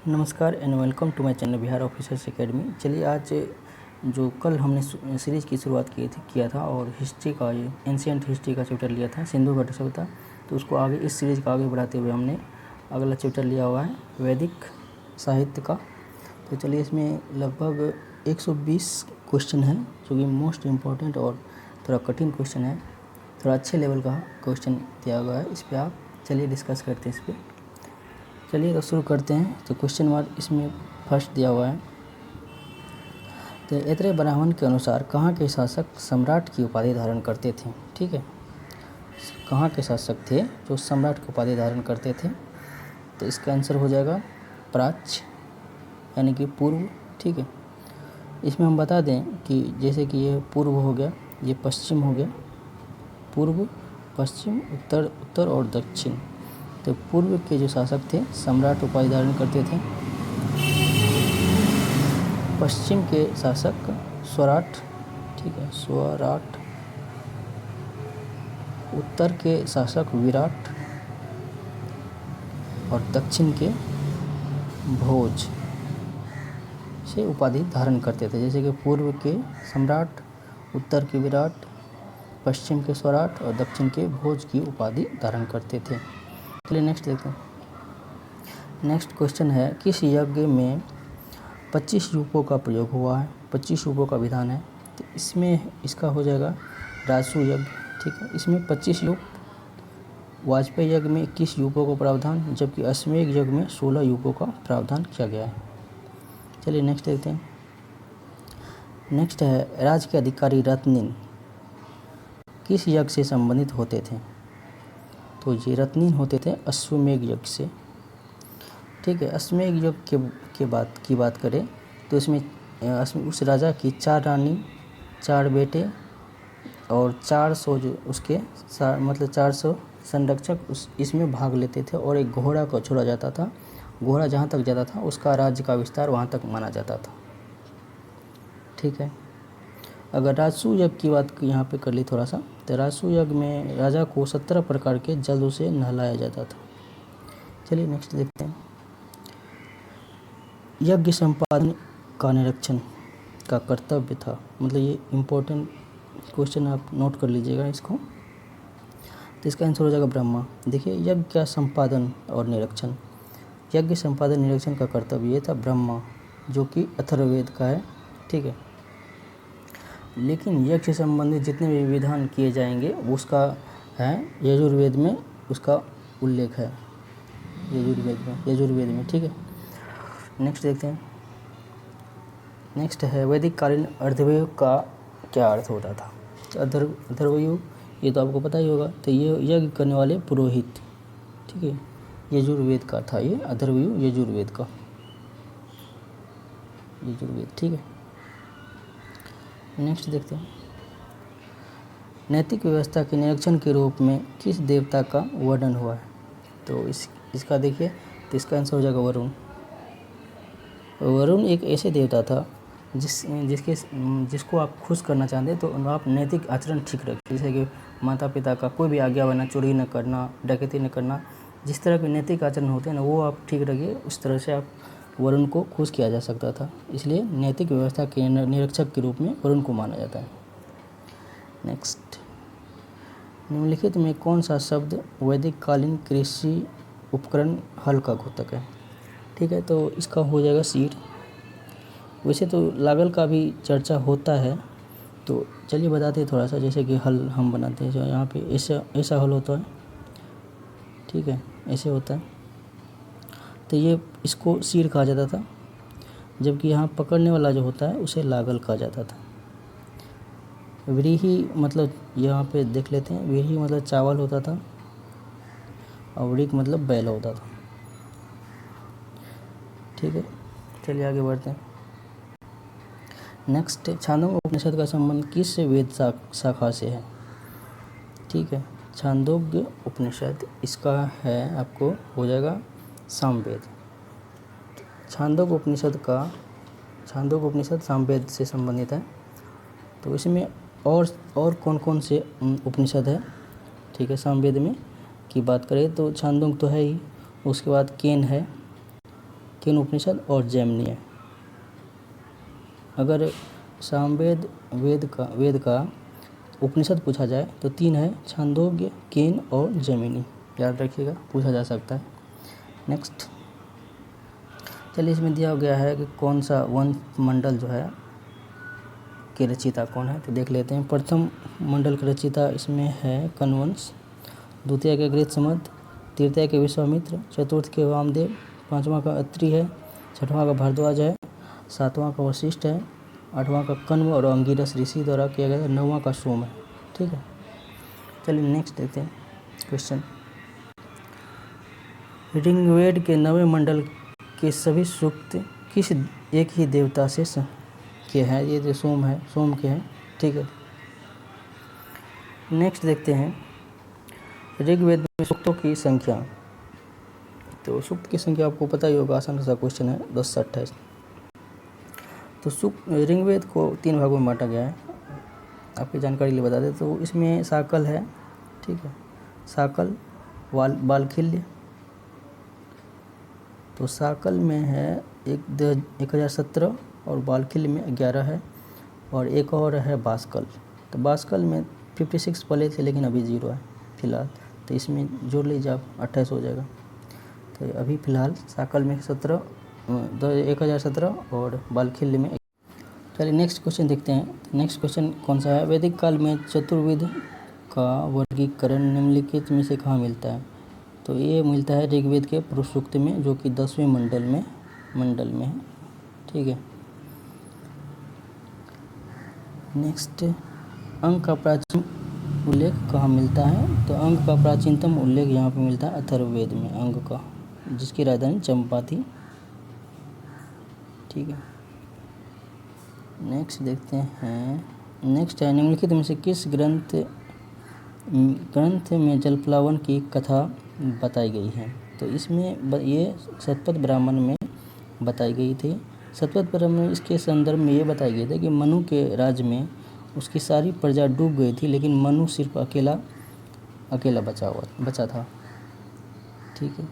नमस्कार and welcome to my channel Bihar officers academy. चलिए आज जो कल हमने सीरीज़ की शुरुआत किया था और हिस्ट्री का ये एंशिएंट हिस्ट्री का चैप्टर लिया था सिंधु घाटी सभ्यता, तो उसको आगे इस सीरीज़ का आगे बढ़ाते हुए हमने अगला चैप्टर लिया हुआ है वैदिक साहित्य का। तो चलिए इसमें लगभग 120 क्वेश्चन है जो कि मोस्ट इम्पॉर्टेंट और थोड़ा कठिन क्वेश्चन है, थोड़ा अच्छे लेवल का क्वेश्चन दिया गया है। इस पर आप चलिए डिस्कस करते हैं इस पर। चलिए तो शुरू करते हैं। तो क्वेश्चन मार्क इसमें फर्स्ट दिया हुआ है। तो ऐत्रेय ब्राह्मण के अनुसार कहाँ के शासक सम्राट की उपाधि धारण करते थे? ठीक है, कहाँ के शासक थे जो सम्राट की उपाधि धारण करते थे? तो इसका आंसर हो जाएगा प्राच्य यानी कि पूर्व। ठीक है, इसमें हम बता दें कि जैसे कि ये पूर्व हो गया, ये पश्चिम हो गया, पूर्व, पश्चिम, उत्तर, उत्तर और दक्षिण। तो पूर्व के जो शासक थे सम्राट उपाधि धारण करते थे, पश्चिम के शासक स्वराट, ठीक है, स्वराट, उत्तर के शासक विराट और दक्षिण के भोज से उपाधि धारण करते थे। जैसे कि पूर्व के सम्राट, उत्तर के विराट, पश्चिम के स्वराट और दक्षिण के भोज की उपाधि धारण करते थे। चलिए नेक्स्ट देखते हैं। नेक्स्ट क्वेश्चन है, किस यज्ञ में 25 यूपों का प्रयोग हुआ है? 25 यूपों का विधान है। तो इसमें इसका हो जाएगा राजसूय यज्ञ। ठीक है, इसमें 25 यूप, वाजपेयी यज्ञ में 21 यूपों का प्रावधान, जबकि अश्वमेध यज्ञ में 16 यूपों का प्रावधान किया गया है। चलिए नेक्स्ट देखते हैं। नेक्स्ट है, राज्य के अधिकारी रत्निन किस यज्ञ से संबंधित होते थे? तो ये रत्निन होते थे अश्वमेध यज्ञ से। ठीक है, अश्वमेध यज्ञ की बात करें तो इसमें उस राजा की 4 रानी, 4 बेटे और 400 जो उसके मतलब 400 संरक्षक इसमें भाग लेते थे और एक घोड़ा को छोड़ा जाता था। घोड़ा जहाँ तक जाता था उसका राज्य का विस्तार वहाँ तक माना जाता था। ठीक है, अगर राजसूय यज्ञ की बात यहाँ पे कर ली थोड़ा सा, तो राजसूय यज्ञ में राजा को 17 प्रकार के जलों से नहलाया जाता था। चलिए नेक्स्ट देखते हैं। यज्ञ संपादन का निरीक्षण का कर्तव्य था, मतलब ये इम्पोर्टेंट क्वेश्चन, आप नोट कर लीजिएगा इसको। तो इसका आंसर हो जाएगा ब्रह्मा। देखिए, यज्ञ का संपादन और निरीक्षण, यज्ञ संपादन निरीक्षण का कर्तव्य ये था ब्रह्मा, जो कि अथर्ववेद का है। ठीक है, लेकिन यज्ञ से संबंधित जितने भी विधान किए जाएंगे उसका है यजुर्वेद में, उसका उल्लेख है यजुर्वेद में। ठीक है, नेक्स्ट देखते हैं। नेक्स्ट है, वैदिक कालीन अर्धवयु का क्या अर्थ होता था? तो अर्धवयु ये तो आपको पता ही होगा। तो ये यज्ञ करने वाले पुरोहित। ठीक है, यजुर्वेद का था ये अधर्वयु, यजुर्वेद का, यजुर्वेद। ठीक है, नेक्स्ट देखते हैं। नैतिक व्यवस्था के निरीक्षण के रूप में किस देवता का वर्णन हुआ है? तो इसका देखिए, तो इसका आंसर हो जाएगा वरुण। वरुण एक ऐसे देवता था जिसको आप खुश करना चाहते तो आप नैतिक आचरण ठीक रखें। जैसे कि माता पिता का कोई भी आज्ञा वरना चोरी न करना, डकैती न करना, जिस तरह के नैतिक आचरण होते हैं ना वो आप ठीक रखिए। उस तरह से आप वरुण को खुश किया जा सकता था, इसलिए नैतिक व्यवस्था के निरीक्षक के रूप में वरुण को माना जाता है। नेक्स्ट, निम्नलिखित में कौन सा शब्द वैदिक कालीन कृषि उपकरण हल का घोतक है? ठीक है, तो इसका हो जाएगा सीड। वैसे तो लागल का भी चर्चा होता है, तो चलिए बताते हैं थोड़ा सा। जैसे कि हल हम बनाते हैं, जो यहाँ पे ऐसा हल होता है। ठीक है, ऐसे होता है, तो ये इसको सीड कहा जाता था, जबकि यहाँ पकड़ने वाला जो होता है उसे लागल कहा जाता था। व्रीहि मतलब यहाँ पे देख लेते हैं, व्रीहि मतलब चावल होता था और वृक मतलब बैल होता था। ठीक है, चलिए आगे बढ़ते हैं। नेक्स्ट, छांदोग्य उपनिषद का संबंध किस वेद शाखा से है? ठीक है, छांदोग्य उपनिषद इसका है, आपको हो जाएगा सामवेद। छांदोग्य उपनिषद सामवेद से संबंधित है। तो इसमें और कौन कौन से उपनिषद है? ठीक है, सामवेद में की बात करें तो छांदोग्य तो है ही, उसके बाद केन है, केन उपनिषद और जैमिनी है। अगर सामवेद वेद का उपनिषद पूछा जाए तो 3 है, छांदोग्य, केन और जैमिनी, याद रखिएगा, पूछा जा सकता है। नेक्स्ट, चलिए इसमें दिया गया है कि कौन सा वन मंडल जो है के रचयिता कौन है, तो देख लेते हैं। प्रथम मंडल के रचयिता इसमें है कण्वंश, द्वितीय के गृहसमंत, तृतीय के विश्वामित्र, चतुर्थ के वामदेव, पांचवा का अत्रि है, छठवां का भारद्वाज है, सातवां का वशिष्ठ है, आठवां का कण्व और अंगिरस ऋषि द्वारा किया गया है, नौवां का सोम है। ठीक है, चलिए नेक्स्ट देखते हैं क्वेश्चन। ऋग्वेद के 9वें मंडल के सभी सूक्त किस एक ही देवता से के हैं? ये जो सोम है, सोम के हैं। ठीक है, नेक्स्ट देखते हैं ऋग्वेद में सूक्तों की संख्या। तो सूक्त की संख्या आपको पता ही होगा, आसान सा क्वेश्चन है, 10 से 28। तो ऋग्वेद को 3 भागों में बांटा गया है, आपकी जानकारी लिए बता दें। तो इसमें साकल है, ठीक है, साकल, बालखिल्य। तो साकल में है 1017 और बालखिल्य में 11 है, और एक और है बास्कल। तो बास्कल में 56 पहले थे लेकिन अभी 0 है फिलहाल, तो इसमें जोड़ लीजिए आप, 28 हो जाएगा। तो अभी फ़िलहाल साकल में 1017 और बालखिल्य में। चलिए नेक्स्ट क्वेश्चन देखते हैं। नेक्स्ट क्वेश्चन कौन सा है? वैदिक काल में चतुर्विध का वर्गीकरण निम्नलिखित में से कहाँ मिलता है? तो ये मिलता है ऋग्वेद के पुरुष सूक्त में, जो कि 10वें मंडल में है। ठीक है, नेक्स्ट, अंक का प्राचीन उल्लेख कहाँ मिलता है? तो अंक का प्राचीनतम उल्लेख यहाँ पे मिलता है अथर्ववेद में, अंक का, जिसकी राजधानी चंपा थी। ठीक है, नेक्स्ट देखते हैं। नेक्स्ट है, निम्नलिखित में से किस ग्रंथ में जलप्लावन की कथा बताई गई है? तो इसमें ये शतपथ ब्राह्मण में बताई गई थी। शतपथ ब्राह्मण में इसके संदर्भ में ये बताया गया था कि मनु के राज्य में उसकी सारी प्रजा डूब गई थी, लेकिन मनु सिर्फ अकेला बचा था। ठीक है,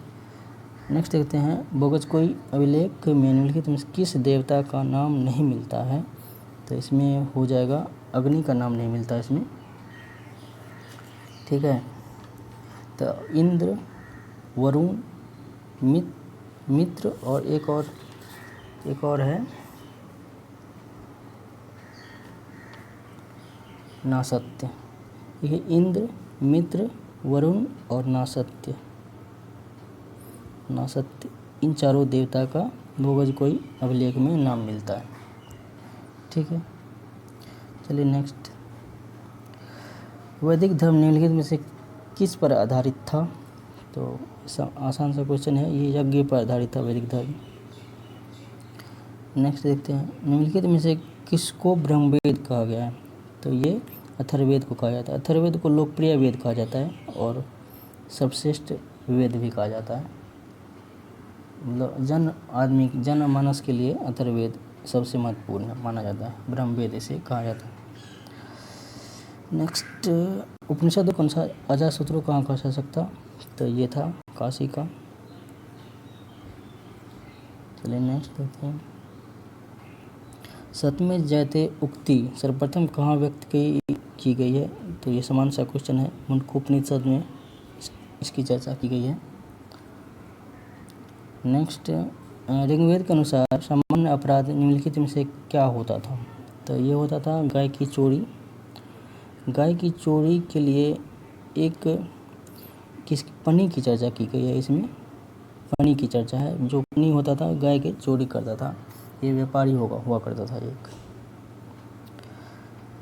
नेक्स्ट देखते हैं, बोगजकोई अभिलेख में निम्नलिखित में किस देवता का नाम नहीं मिलता है? तो इसमें हो जाएगा, अग्नि का नाम नहीं मिलता इसमें। ठीक है, तो इंद्र, वरुण, मित्र और एक और है नासत्य। ये इंद्र, मित्र, वरुण और नासत्य, इन चारों देवता का बोगजकोई अभिलेख में नाम मिलता है। ठीक है, चलिए नेक्स्ट, वैदिक धर्म निम्नलिखित में से किस पर आधारित था? तो आसान सा क्वेश्चन है, ये यज्ञ पर आधारित था वैदिक धर्म। नेक्स्ट देखते हैं, निम्नलिखित में से किसको ब्रह्मवेद कहा गया है? तो ये अथर्ववेद को कहा जाता है। अथर्ववेद को लोकप्रिय वेद कहा जाता है और सर्वश्रेष्ठ वेद भी कहा जाता है। मतलब जनमानस के लिए अथर्ववेद सबसे महत्वपूर्ण माना जाता है, ब्रह्मवेद इसे कहा जाता है। नेक्स्ट, उपनिषद कौन सा अजातशत्रु कहाँ का शासक? तो ये था काशी का। चलिए नेक्स्ट देखते हैं, सतमें जयते उक्ति सर्वप्रथम कहाँ व्यक्त की गई है? तो ये समान सा क्वेश्चन है, मुंडकोपनिषद में इसकी चर्चा की गई है। नेक्स्ट, ऋग्वेद के अनुसार सामान्य अपराध निम्नलिखित में से क्या होता था? तो ये होता था गाय की चोरी। गाय की चोरी के लिए एक पनी की चर्चा की गई है। इसमें पनी की चर्चा है, जो पनी होता था गाय की चोरी करता था, ये व्यापारी हुआ करता था एक।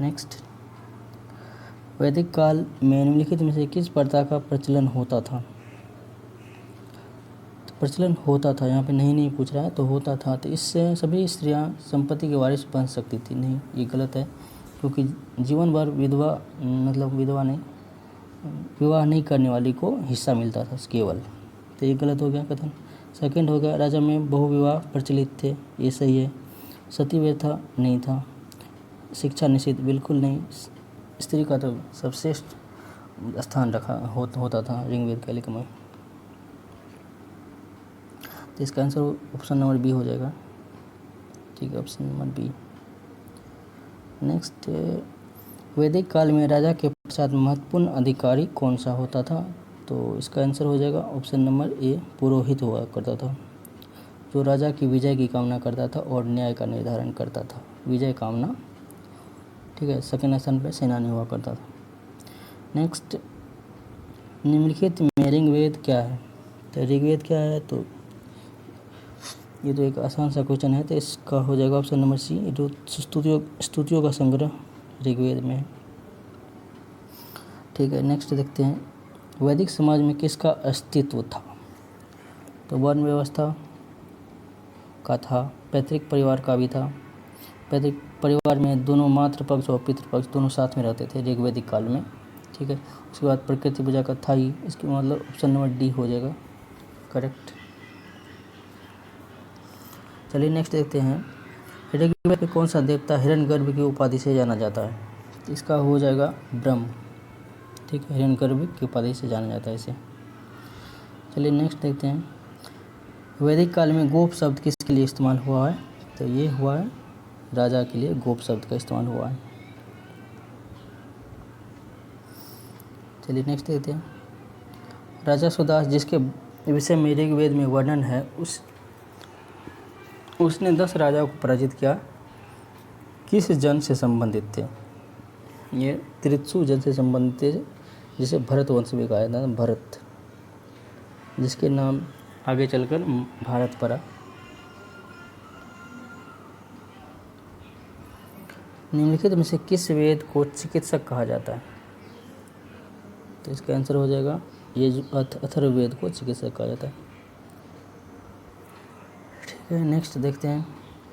नेक्स्ट, वैदिक काल में निम्नलिखित में से किस प्रथा का प्रचलन होता था? तो प्रचलन होता था, यहाँ पे नहीं पूछ रहा है, तो होता था। तो इससे सभी स्त्रियां संपत्ति के वारिस बन सकती थी। नहीं, ये गलत है, क्योंकि जीवन भर विवाह नहीं करने वाली को हिस्सा मिलता था केवल, तो ये गलत हो गया कथन। सेकंड हो गया, राजा में बहुविवाह प्रचलित थे, ये सही है। सती व्यथा नहीं था। शिक्षा निषिद्ध बिल्कुल नहीं, स्त्री का तो सर्वश्रेष्ठ स्थान होता था ऋग्वेद कालिक में। तो इसका आंसर ऑप्शन नंबर बी हो जाएगा। ठीक है, ऑप्शन नंबर बी। नेक्स्ट, वैदिक काल में राजा के पश्चात महत्वपूर्ण अधिकारी कौन सा होता था? तो इसका आंसर हो जाएगा ऑप्शन नंबर ए, पुरोहित हुआ करता था, जो राजा की विजय की कामना करता था और न्याय का निर्धारण करता था। विजय कामना, ठीक है। सेकेंड स्थान पे सेनानी हुआ करता था। नेक्स्ट, निम्नलिखित में ऋग्वेद क्या है? तो ऋग्वेद क्या है? तो ये तो एक आसान सा क्वेश्चन है, तो इसका हो जाएगा ऑप्शन नंबर सी, जो स्तुतियों का संग्रह ऋग्वेद में है। ठीक है, नेक्स्ट देखते हैं, वैदिक समाज में किसका अस्तित्व था? तो वर्ण व्यवस्था का था, पैतृक परिवार का भी था। पैतृक परिवार में दोनों मातृपक्ष और पितृपक्ष दोनों साथ में रहते थे ऋग्वैदिक काल में। ठीक है, उसके बाद प्रकृति पूजा का था ही, इसके मतलब ऑप्शन नंबर डी हो जाएगा करेक्ट। चलिए नेक्स्ट देखते हैं, ऋग्वेद में कौन सा देवता हिरण्यगर्भ की उपाधि से जाना जाता है? इसका हो जाएगा ब्रह्म। ठीक है, हिरण्यगर्भ की उपाधि से जाना जाता है इसे। चलिए नेक्स्ट देखते हैं, वैदिक काल में गोप शब्द किसके लिए इस्तेमाल हुआ है? तो ये हुआ है राजा के लिए गोप शब्द का इस्तेमाल हुआ है। चलिए नेक्स्ट देखते हैं, राजा सुदास जिसके विषय में ऋग्वेद में वर्णन है, उसने 10 राजाओं को पराजित किया, किस जन से संबंधित थे? ये त्रित्सु जन से संबंधित थे, जिसे भरत वंश भी कहा जाता है, भरत, जिसके नाम आगे चलकर भारत पड़ा। निम्नलिखित में से किस वेद को चिकित्सक कहा जाता है? तो इसका आंसर हो जाएगा ये अथर्ववेद को चिकित्सक कहा जाता है। ठीक है, नेक्स्ट देखते हैं,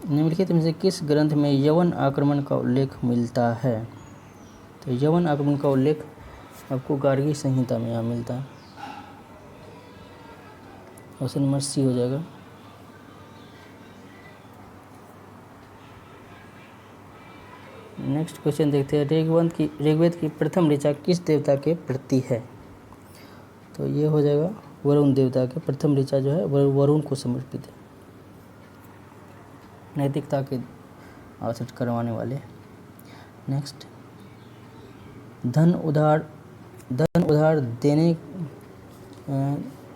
निम्नलिखित में से किस ग्रंथ में यवन आक्रमण का उल्लेख मिलता है? तो यवन आक्रमण का उल्लेख आपको गार्गी संहिता में यहाँ मिलता है। ऑप्शन नंबर सी हो जाएगा। नेक्स्ट क्वेश्चन देखते हैं, ऋग्वेद की प्रथम ऋचा किस देवता के प्रति है? तो ये हो जाएगा वरुण देवता के, प्रथम ऋचा जो है वरुण को समर्पित है, नैतिकता के आवश्यक करवाने वाले। नेक्स्ट, धन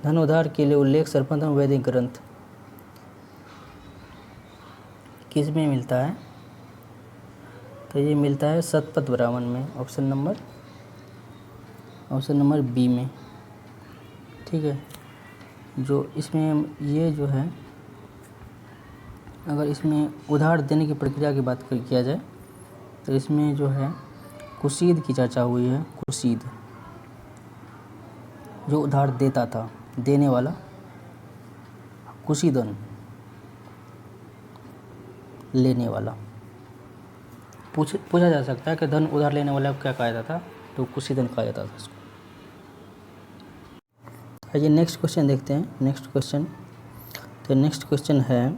उधार के लिए उल्लेख सर्वप्रथम वैदिक ग्रंथ किस में मिलता है? तो ये मिलता है शतपथ ब्राह्मण में, ऑप्शन नंबर बी में। ठीक है, जो इसमें ये जो है, अगर इसमें उधार देने की प्रक्रिया की बात किया जाए तो इसमें जो है कुशीद की चर्चा हुई है। कुशीद जो उधार देता था, देने वाला कुशीदन, लेने वाला। पूछा जा सकता है कि धन उधार लेने वाला को क्या कहा जाता था? तो कुशीदन कहा जाता था इसको। आइए नेक्स्ट क्वेश्चन देखते हैं। नेक्स्ट क्वेश्चन है,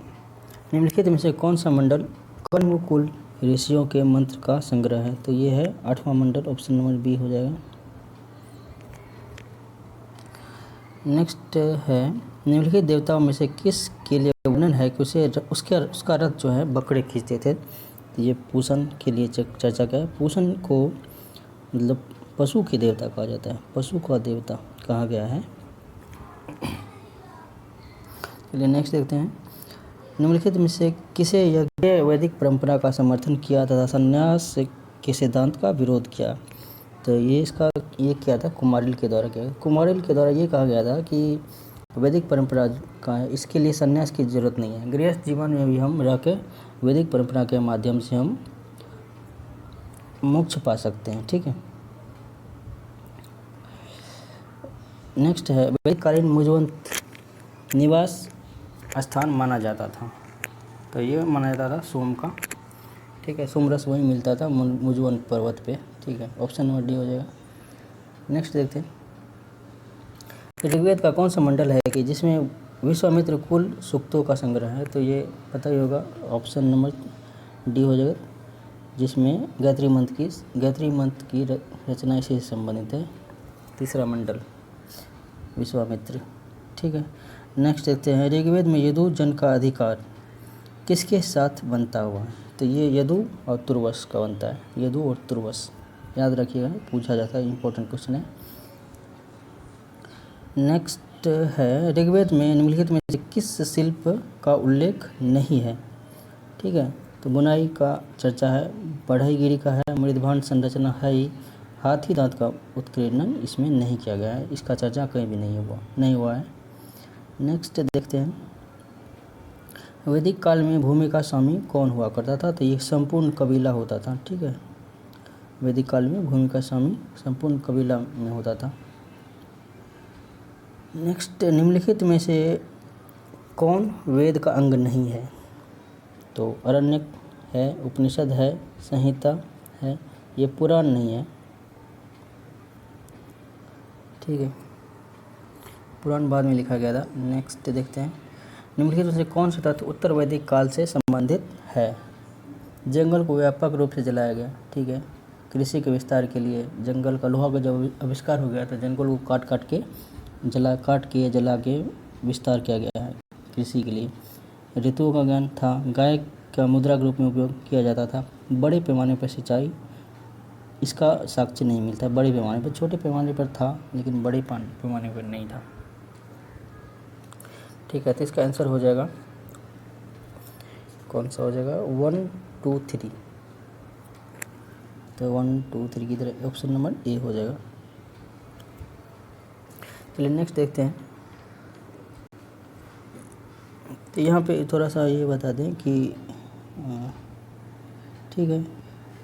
निम्नलिखित में से कौन सा मंडल कण्वकुल ऋषियों के मंत्र का संग्रह है? तो ये है 8वां मंडल, ऑप्शन नंबर बी हो जाएगा। नेक्स्ट है, निम्नलिखित देवताओं में से किस के लिए वर्णन है कि उसका रथ जो है बकरे खींचते थे? तो ये पूषण के लिए चर्चा का है। पूषण को मतलब पशु के देवता कहा जाता है, पशु का देवता कहा गया है। चलिए नेक्स्ट देखते हैं, निम्नलिखित में से किसे यज्ञ वैदिक परंपरा का समर्थन किया तथा संन्यास के सिद्धांत का विरोध किया? तो ये किया था कुमारिल के द्वारा किया। कुमारिल के द्वारा ये कहा गया था कि वैदिक परंपरा का है, इसके लिए संन्यास की जरूरत नहीं है, गृहस्थ जीवन में भी हम रह के वैदिक परंपरा के माध्यम से हम मोक्ष पा सकते हैं। ठीक है, नेक्स्ट है, वैदिक कालीन मुजवंत निवास स्थान माना जाता था। तो ये माना जाता था सोम का। ठीक है, सोमरस वहीं मिलता था मुजवन पर्वत पे। ठीक है, ऑप्शन नंबर डी हो जाएगा। नेक्स्ट देखते हैं, ऋग्वेद का कौन सा मंडल है कि जिसमें विश्वामित्र कुल सूक्तों का संग्रह है? तो ये पता ही होगा, ऑप्शन नंबर डी हो जाएगा, जिसमें गायत्री मंत्र की रचना इसी से संबंधित है। तीसरा मंडल विश्वामित्र। ठीक है, नेक्स्ट देखते हैं, ऋग्वेद में यदु जन का अधिकार किसके साथ बनता हुआ है? तो ये यदु और तुर्वस का बनता है, यदु और तुर्वस, याद रखिएगा, पूछा जाता है, इंपॉर्टेंट क्वेश्चन है। नेक्स्ट है, ऋग्वेद में निम्नलिखित में से किस शिल्प का उल्लेख नहीं है? ठीक है, तो बुनाई का चर्चा है, बढ़ईगिरी का है, मृदभांड संरचना है ही, हाथी दांत का उत्कीर्णन इसमें नहीं किया गया है, इसका चर्चा कहीं भी नहीं हुआ है। नेक्स्ट देखते हैं, वैदिक काल में भूमि का स्वामी कौन हुआ करता था? तो ये संपूर्ण कबीला होता था। ठीक है, वैदिक काल में भूमि का स्वामी संपूर्ण कबीला में होता था। नेक्स्ट, निम्नलिखित में से कौन वेद का अंग नहीं है? तो अरण्यक है, उपनिषद है, संहिता है, ये पुराण नहीं है। ठीक है, पुराण बाद में लिखा गया था। नेक्स्ट देखते हैं, निम्नलिखित में से कौन सा तत्व उत्तर वैदिक काल से संबंधित है? जंगल को व्यापक रूप से जलाया गया। ठीक है, कृषि के विस्तार के लिए जंगल का, लोहा का जब आविष्कार हो गया तो जंगल को काट के जला के विस्तार किया गया है कृषि के लिए। ऋतुओं का ज्ञान था, गाय का मुद्रा के रूप में उपयोग किया जाता था, बड़े पैमाने पर सिंचाई, इसका साक्ष्य नहीं मिलता, बड़े पैमाने पर, छोटे पैमाने पर था लेकिन बड़े पैमाने पर नहीं था। ठीक है, तो इसका आंसर हो जाएगा, कौन सा हो जाएगा? 1 2 3। तो 1 2 3 की तरह ऑप्शन नंबर ए हो जाएगा। चलिए नेक्स्ट देखते हैं। तो यहाँ पे थोड़ा सा ये बता दें कि ठीक है,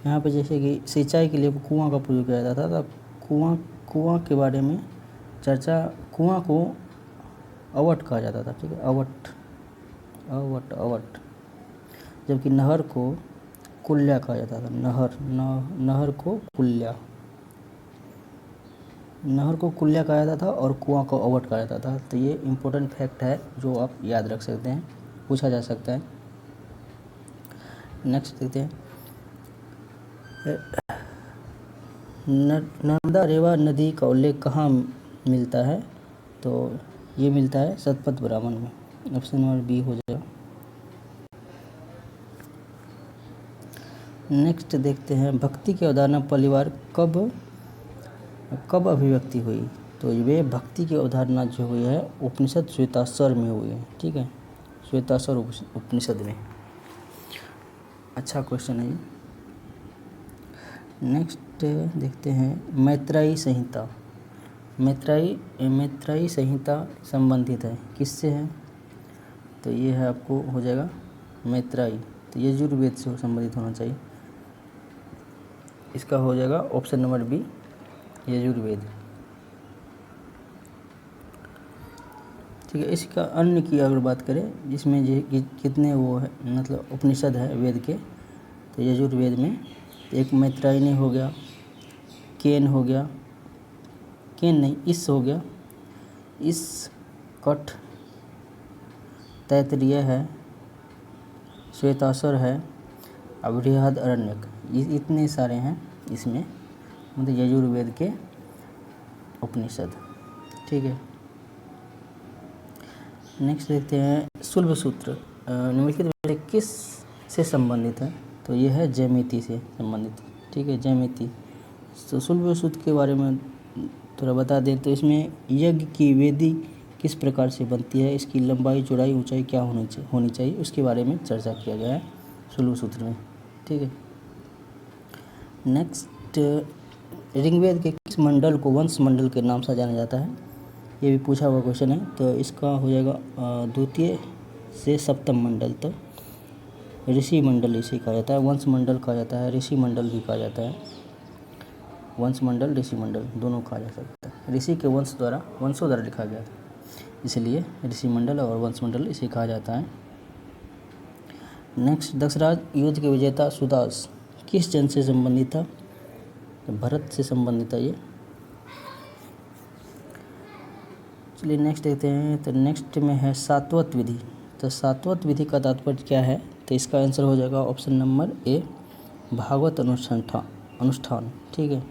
यहाँ पे जैसे कि सिंचाई के लिए कुआं का प्रयोग किया जाता था, तो कुआं के बारे में चर्चा, कुआं को अवट कहा जाता था। ठीक है, अवट, जबकि नहर को कुल्या कहा जाता था। नहर को कुल्या कहा जाता था और कुआं को अवट कहा जाता था। तो ये इम्पोर्टेंट फैक्ट है जो आप याद रख सकते हैं, पूछा जा सकता है। नेक्स्ट देखते हैं, नर्मदा रेवा नदी का उल्लेख कहाँ मिलता है? तो ये मिलता है शतपथ ब्राह्मण में, ऑप्शन नंबर बी हो जाएगा। नेक्स्ट देखते हैं, भक्ति की अवधारणा पहली बार कब अभिव्यक्ति हुई? तो वे भक्ति की अवधारणा जो हुई है उपनिषद श्वेताश्वर में हुई है। ठीक है, श्वेताश्वर उपनिषद में। अच्छा क्वेश्चन है ये। नेक्स्ट देखते हैं, मैत्रेयी संहिता संबंधित है, किससे है? तो ये है, आपको हो जाएगा मैत्रेयी, तो यजुर्वेद से संबंधित होना चाहिए, इसका हो जाएगा ऑप्शन नंबर बी, यजुर्वेद। ठीक है, इसका अन्य की अगर बात करें, जिसमें कितने वो है, मतलब उपनिषद है वेद के, तो यजुर्वेद में एक मैत्रेयी हो गया, केन हो गया, इस हो गया, इस कठ, तैत्तिरीय है, श्वेताश्वर है, बृहद अरण्यक, इतने सारे हैं इसमें, मतलब यजुर्वेद के उपनिषद। ठीक है, नेक्स्ट देखते हैं, शुल्ब सूत्र निम्नलिखित में से किस से संबंधित है? तो यह है ज्यामिति से संबंधित। ठीक है, ज्यामिति। तो शुल्ब सूत्र के बारे में थोड़ा बता दें तो इसमें यज्ञ की वेदी किस प्रकार से बनती है, इसकी लंबाई, चौड़ाई, ऊंचाई क्या होनी चाहिए, उसके बारे में चर्चा किया गया है शुल्ब सूत्र में। ठीक है, नेक्स्ट, ऋग्वेद के किस मंडल को वंश मंडल के नाम से जाना जाता है? ये भी पूछा हुआ क्वेश्चन है, तो इसका हो जाएगा द्वितीय से सप्तम मंडल तक। ऋषि मंडल इसे कहा जाता है, वंश मंडल कहा जाता है, ऋषि मंडल भी कहा जाता है। वंश मंडल, ऋषि मंडल दोनों कहा जा सकता है। ऋषि के वंशों द्वारा लिखा गया था, इसलिए ऋषि मंडल और वंश मंडल इसे कहा जाता है। नेक्स्ट, दशराज युद्ध के विजेता सुदास किस जन से संबंधित था? तो भरत से संबंधित है ये। चलिए नेक्स्ट देखते हैं, तो नेक्स्ट में है सात्वत विधि। तो सात्वत विधि का तात्पर्य क्या है? तो इसका आंसर हो जाएगा ऑप्शन नंबर ए, भागवत अनुष्ठान। ठीक है,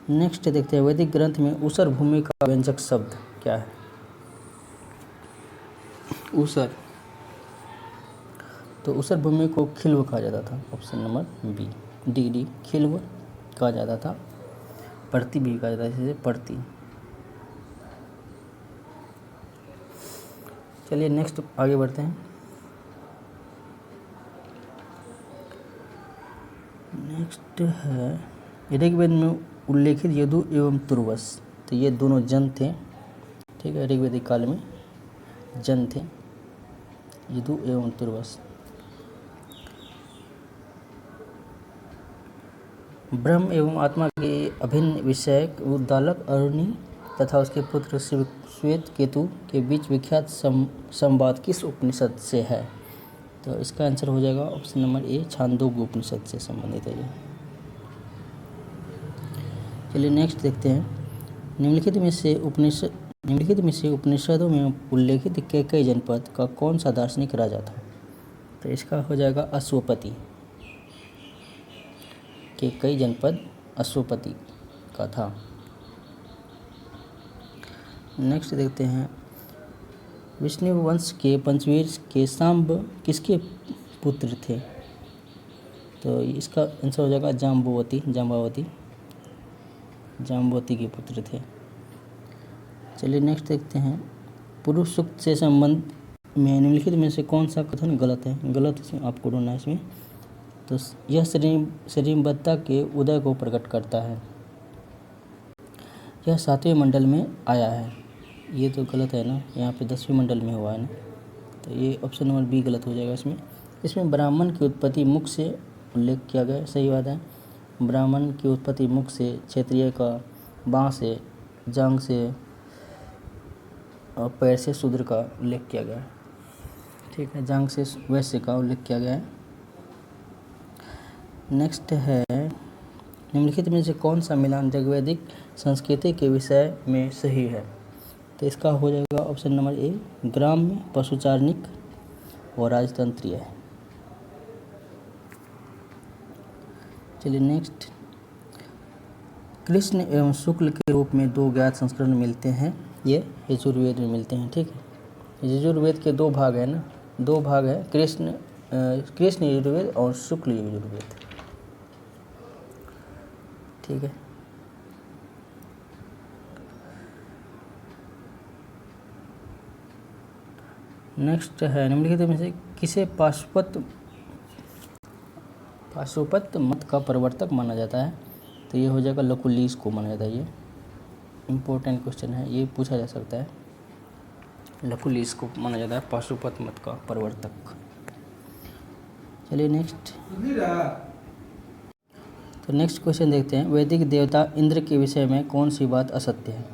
नेक्स्ट देखते हैं वैदिक ग्रंथ में ऊसर भूमि का व्यंजक शब्द क्या है। ऊसर, तो ऊसर भूमि को खिल्व कहा जाता था, ऑप्शन नंबर बी, डी खिल्व कहा जाता था। परती भी कहा जाता है, जैसे परती। चलिए नेक्स्ट आगे बढ़ते हैं। नेक्स्ट है ऋग्वेद में उल्लेखित यदु एवं तुर्वस, तो ये दोनों जन थे, ठीक है, ऋग्वेदिक काल में जन थे यदु एवं तुर्वस। ब्रह्म एवं आत्मा के अभिन्न विषयक उद्दालक अरुणि तथा उसके पुत्र श्वेत केतु के बीच विख्यात संवाद किस उपनिषद से है। तो इसका आंसर हो जाएगा ऑप्शन नंबर ए, छांदोग्य उपनिषद से संबंधित है ये। चलिए नेक्स्ट देखते हैं। निम्नलिखित में से उपनिषदों में उल्लेखित कैकेयी जनपद का कौन सा दार्शनिक राजा था। तो इसका हो जाएगा अश्वपति। कैकेयी जनपद अश्वपति का था। नेक्स्ट देखते हैं विष्णु वंश के पंचवीर के सांब किसके पुत्र थे। तो इसका आंसर हो जाएगा जाम्बवती के पुत्र थे। चलिए नेक्स्ट देखते हैं पुरुष सूक्त से संबंध में निम्नलिखित में से कौन सा कथन गलत है। गलत आपको ढूंढना है इसमें। तो यह शरीरबद्धता के उदय को प्रकट करता है, यह 7वें मंडल में आया है, ये तो गलत है ना, यहाँ पे 10वें मंडल में हुआ है ना, तो ये ऑप्शन नंबर बी गलत हो जाएगा इसमें ब्राह्मण की उत्पत्ति मुख से उल्लेख किया गया है, सही बात है। ब्राह्मण की उत्पत्ति मुख से, क्षत्रिय का बाँ से, जांघ से और पैर से शूद्र का उल्लेख किया गया है, ठीक है, जांघ से वैश्य का उल्लेख किया गया है। नेक्स्ट है निम्नलिखित में से कौन सा मिलान ऋग्वैदिक संस्कृति के विषय में सही है। तो इसका हो जाएगा ऑप्शन नंबर ए, ग्राम्य, पशुचारणिक और राजतंत्रीय है। चलिए नेक्स्ट कृष्ण एवं शुक्ल के रूप में 2 ज्ञात संस्करण मिलते हैं, ये यजुर्वेद में मिलते हैं, ठीक है। यजुर्वेद के 2 भाग है ना, 2 भाग है, कृष्ण यजुर्वेद और शुक्ल यजुर्वेद, ठीक है। नेक्स्ट है निम्नलिखित में से किसे पाशुपत मत का प्रवर्तक माना जाता है। तो ये हो जाएगा लकुलिस को माना जाता है। ये इम्पोर्टेंट क्वेश्चन है, ये पूछा जा सकता है। लकुलिस को माना जाता है पाशुपत मत का प्रवर्तक। चलिए नेक्स्ट, तो नेक्स्ट क्वेश्चन देखते हैं वैदिक देवता इंद्र के विषय में कौन सी बात असत्य है।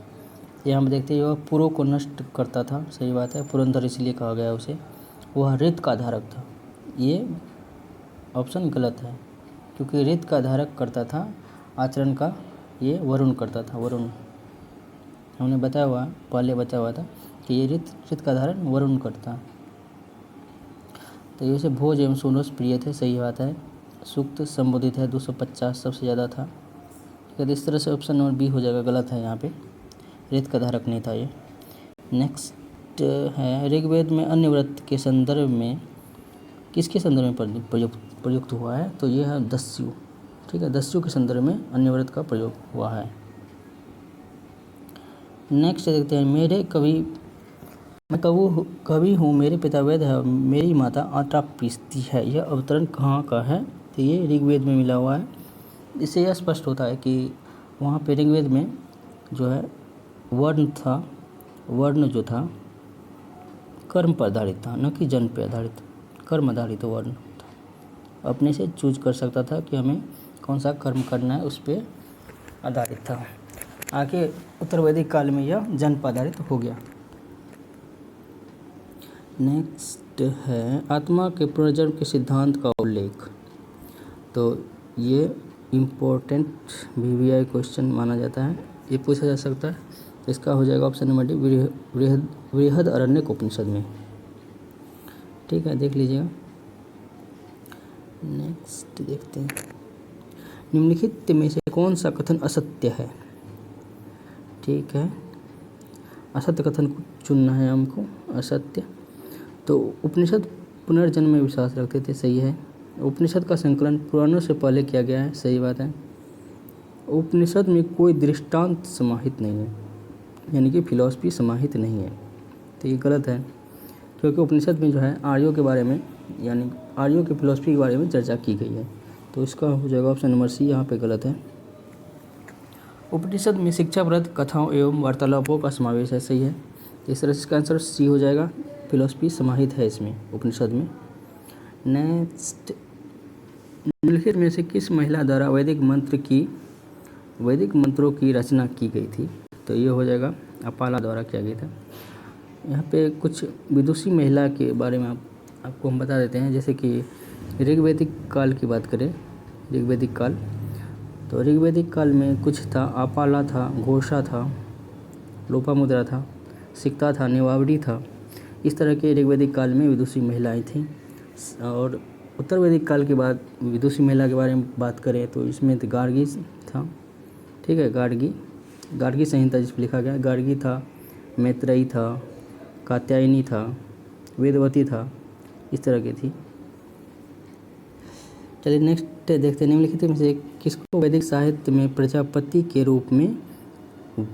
यहाँ पर देखते हैं वह पुरों को नष्ट करता था, सही बात है, पुरंदर इसलिए कहा गया उसे। वह ऋत का धारक था, ये ऑप्शन गलत है, क्योंकि ऋत का धारक करता था, आचरण का ये वरुण करता था। वरुण हमने पहले बताया हुआ था कि ये ऋत का धारण वरुण करता। तो ये उसे भोज एवं सोनस प्रिय थे, सही बात है। सूक्त संबोधित है 250 सबसे ज़्यादा था, ठीक है। इस तरह से ऑप्शन नंबर बी हो जाएगा, गलत है, यहाँ पे ऋत का धारक नहीं था ये। नेक्स्ट है ऋग्वेद में अन्य व्रत के संदर्भ में किसके संदर्भ में प्रयुक्त हुआ है। तो ये है दस्यु, ठीक है, दस्यु के संदर्भ में अन्य व्रत का प्रयोग हुआ है। नेक्स्ट देखते हैं मैं कवि हूँ, मेरे पिता वैद्य है, मेरी माता आटा पीसती है, यह अवतरण कहाँ का है। तो ये ऋग्वेद में मिला हुआ है। इससे यह स्पष्ट होता है कि वहाँ पे ऋग्वेद में जो है वर्ण जो था कर्म पर आधारित था, न कि जन्म पर आधारित। कर्म आधारित वर्ण था, अपने से चूज कर सकता था कि हमें कौन सा कर्म करना है, उस पर आधारित था। आगे उत्तर वैदिक काल में यह जन्म पर आधारित हो गया। नेक्स्ट है आत्मा के पुनर्जन्म के सिद्धांत का उल्लेख। तो ये इम्पोर्टेंट VVI क्वेश्चन माना जाता है, ये पूछा जा सकता है। तो इसका हो जाएगा ऑप्शन नंबर डी, बृहद उपनिषद में, ठीक है, देख लीजिएगा। नेक्स्ट देखते हैं निम्नलिखित में से कौन सा कथन असत्य है। ठीक है, असत्य कथन को चुनना है हमको, असत्य। तो उपनिषद पुनर्जन्म में विश्वास रखते थे, सही है। उपनिषद का संकलन पुराणों से पहले किया गया है, सही बात है। उपनिषद में कोई दृष्टांत समाहित नहीं है, यानी कि फिलॉसफी समाहित नहीं है, तो ये गलत है, क्योंकि उपनिषद में जो है आर्यों के बारे में, यानी आर्यों की फिलॉसफी के बारे में चर्चा की गई है। तो इसका हो जाएगा ऑप्शन नंबर सी, यहाँ पे गलत है। उपनिषद में शिक्षाप्रद कथाओं एवं वार्तालापों का समावेश है, सही है। इस तरह से इसका आंसर सी हो जाएगा, फिलॉसफी समाहित है इसमें, उपनिषद में। नेक्स्ट, निम्नलिखित में से किस महिला द्वारा वैदिक मंत्रों की रचना की गई थी? तो ये हो जाएगा अपाला द्वारा किया गया था। यहाँ पे कुछ विदुषी महिला के बारे में आपको हम बता देते हैं। जैसे कि ऋग्वैदिक काल की बात करें, ऋग्वैदिक काल, तो ऋग्वैदिक काल में कुछ था, अपाला था, घोषा था, लोपामुद्रा था, सिक्ता था, नेवावड़ी था। इस तरह के ऋग्वैदिक काल में विदुषी महिलाएं थीं। और उत्तर वैदिक काल के बाद विदुषी महिला के बारे में बात करें तो इसमें तो गार्गी था, ठीक है, गार्गी संहिता जिस पर लिखा गया, गार्गी था, मैत्रेयी था, कात्यायनी था, वेदवती था, इस तरह की थी। चलिए नेक्स्ट देखते हैं, निम्नलिखित में से किसको वैदिक साहित्य में प्रजापति के रूप में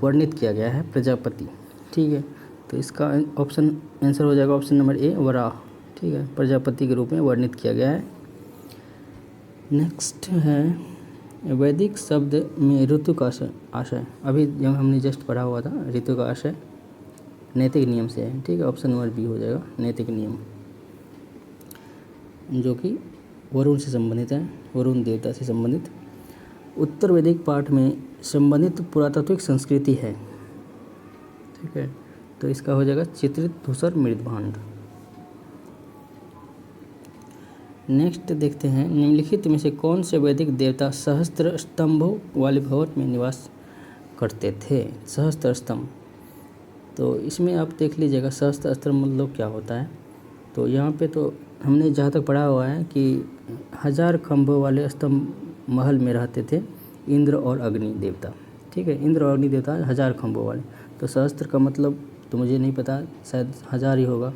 वर्णित किया गया है? प्रजापति, ठीक है। तो इसका ऑप्शन आंसर हो जाएगा ऑप्शन नंबर ए, वराह, ठीक है, प्रजापति के रूप में वर्णित किया गया है। नेक्स्ट है, वैदिक शब्द में ऋतु का आशय, अभी जब हमने जस्ट पढ़ा हुआ था, ऋतु का आशय नैतिक नियम से है, ठीक है, ऑप्शन नंबर बी हो जाएगा, नैतिक नियम, जो कि वरुण से संबंधित है, वरुण देवता से संबंधित। उत्तर वैदिक पाठ में संबंधित पुरातात्विक संस्कृति है, ठीक है, तो इसका हो जाएगा चित्रित धूसर मृदभांड। नेक्स्ट देखते हैं, निम्नलिखित में से कौन से वैदिक देवता सहस्त्र स्तंभों वाले भवन में निवास करते थे? सहस्त्र स्तंभ, तो इसमें आप देख लीजिएगा सहस्त्र स्तंभ मतलब क्या होता है। तो यहाँ पे तो हमने जहाँ तक पढ़ा हुआ है कि 1000 खंभों वाले स्तंभ महल में रहते थे इंद्र और अग्नि देवता, ठीक है, इंद्र और अग्नि देवता 1000 खंभों वाले। तो सहस्त्र का मतलब तो मुझे नहीं पता, शायद 1000 ही होगा,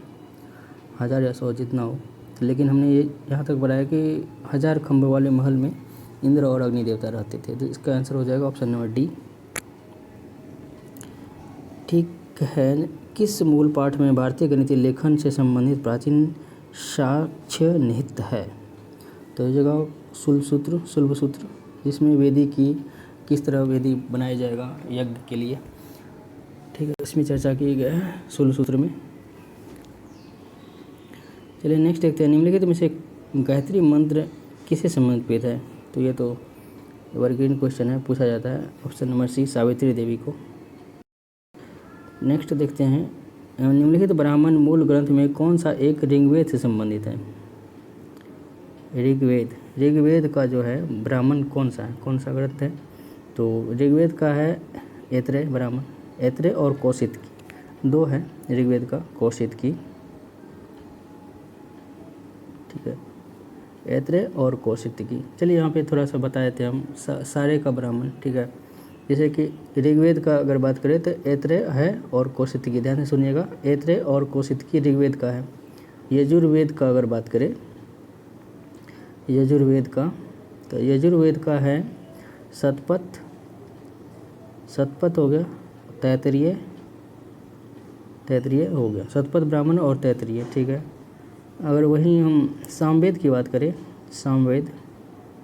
1000 या 100 जितना हो, लेकिन हमने ये यहाँ तक पढ़ा है कि 1000 खंभों वाले महल में इंद्र और अग्नि देवता रहते थे। तो इसका आंसर हो जाएगा ऑप्शन नंबर डी, ठीक है। किस मूल पाठ में भारतीय गणितीय लेखन से संबंधित प्राचीन साक्ष्य निहित है? तो ये जगह शुल्ब सूत्र, जिसमें वेदी की किस तरह वेदी बनाया जाएगा यज्ञ के लिए, ठीक है, इसमें चर्चा की गई है शुल्ब सूत्र में। चलिए नेक्स्ट देखते हैं, निम्नलिखित में से गायत्री मंत्र किससे संबंधित है? तो ये तो एवरग्रीन क्वेश्चन है, पूछा जाता है, ऑप्शन नंबर सी, सावित्री देवी को। नेक्स्ट देखते हैं, निम्नलिखित ब्राह्मण मूल ग्रंथ में कौन सा एक ऋग्वेद से संबंधित है? ऋग्वेद का जो है ब्राह्मण कौन सा ग्रंथ है? तो ऋग्वेद का है ऐत्रेय ब्राह्मण, ऐत्रेय और कौशितकी, दो है ऋग्वेद का, कौशितकी, ठीक है, ऐत्रेय और कौशितकी। चलिए यहाँ पे थोड़ा सा बता देते हैं हम, सारे का ब्राह्मण, ठीक है। जैसे कि ऋग्वेद का अगर बात करें तो ऐत्रेय है और कौशितकी, ध्यान से सुनिएगा, ऐत्रेय और कौशितकी ऋग्वेद का है। यजुर्वेद का अगर बात करें, यजुर्वेद का, तो यजुर्वेद का है शतपथ हो गया, तैत्तिरीय हो गया, शतपथ ब्राह्मण और तैत्तिरीय, ठीक है। अगर वहीं हम सामवेद की बात करें,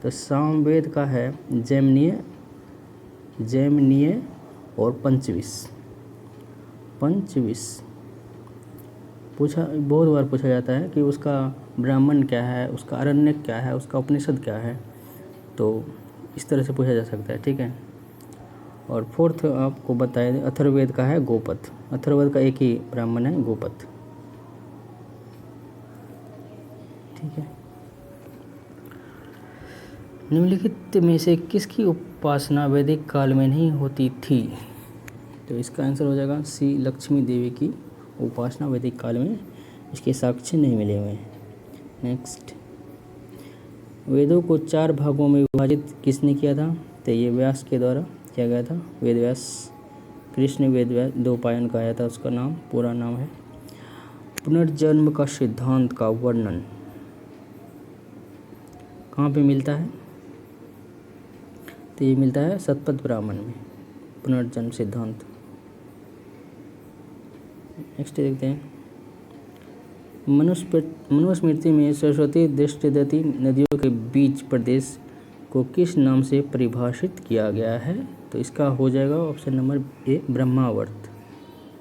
तो सामवेद का है जैमिनीय और पंचविश। बहुत बार पूछा जाता है कि उसका ब्राह्मण क्या है, उसका आरण्यक क्या है, उसका उपनिषद क्या है, तो इस तरह से पूछा जा सकता है, ठीक है। और फोर्थ आपको बताएं, अथर्ववेद का है गोपथ, अथर्ववेद का एक ही ब्राह्मण है गोपथ, ठीक है। निम्नलिखित में से किसकी उपासना वैदिक काल में नहीं होती थी? तो इसका आंसर हो जाएगा सी, लक्ष्मी देवी की उपासना वैदिक काल में इसके साक्ष्य नहीं मिले हुए हैं। नेक्स्ट, वेदों को 4 भागों में विभाजित किसने किया था? तो ये व्यास के द्वारा किया गया था, वेद व्यास कृष्ण वेद द्वैपायन कहा जाता है उसका नाम, पूरा नाम है। पुनर्जन्म का सिद्धांत का वर्णन कहाँ पे मिलता है? तो ये मिलता है शतपथ ब्राह्मण में, पुनर्जन्म सिद्धांत। नेक्स्ट देखते हैं, मनुस्मृति में सरस्वती दृष्टिदती नदियों के बीच प्रदेश को किस नाम से परिभाषित किया गया है? तो इसका हो जाएगा ऑप्शन नंबर ए, ब्रह्मावर्त।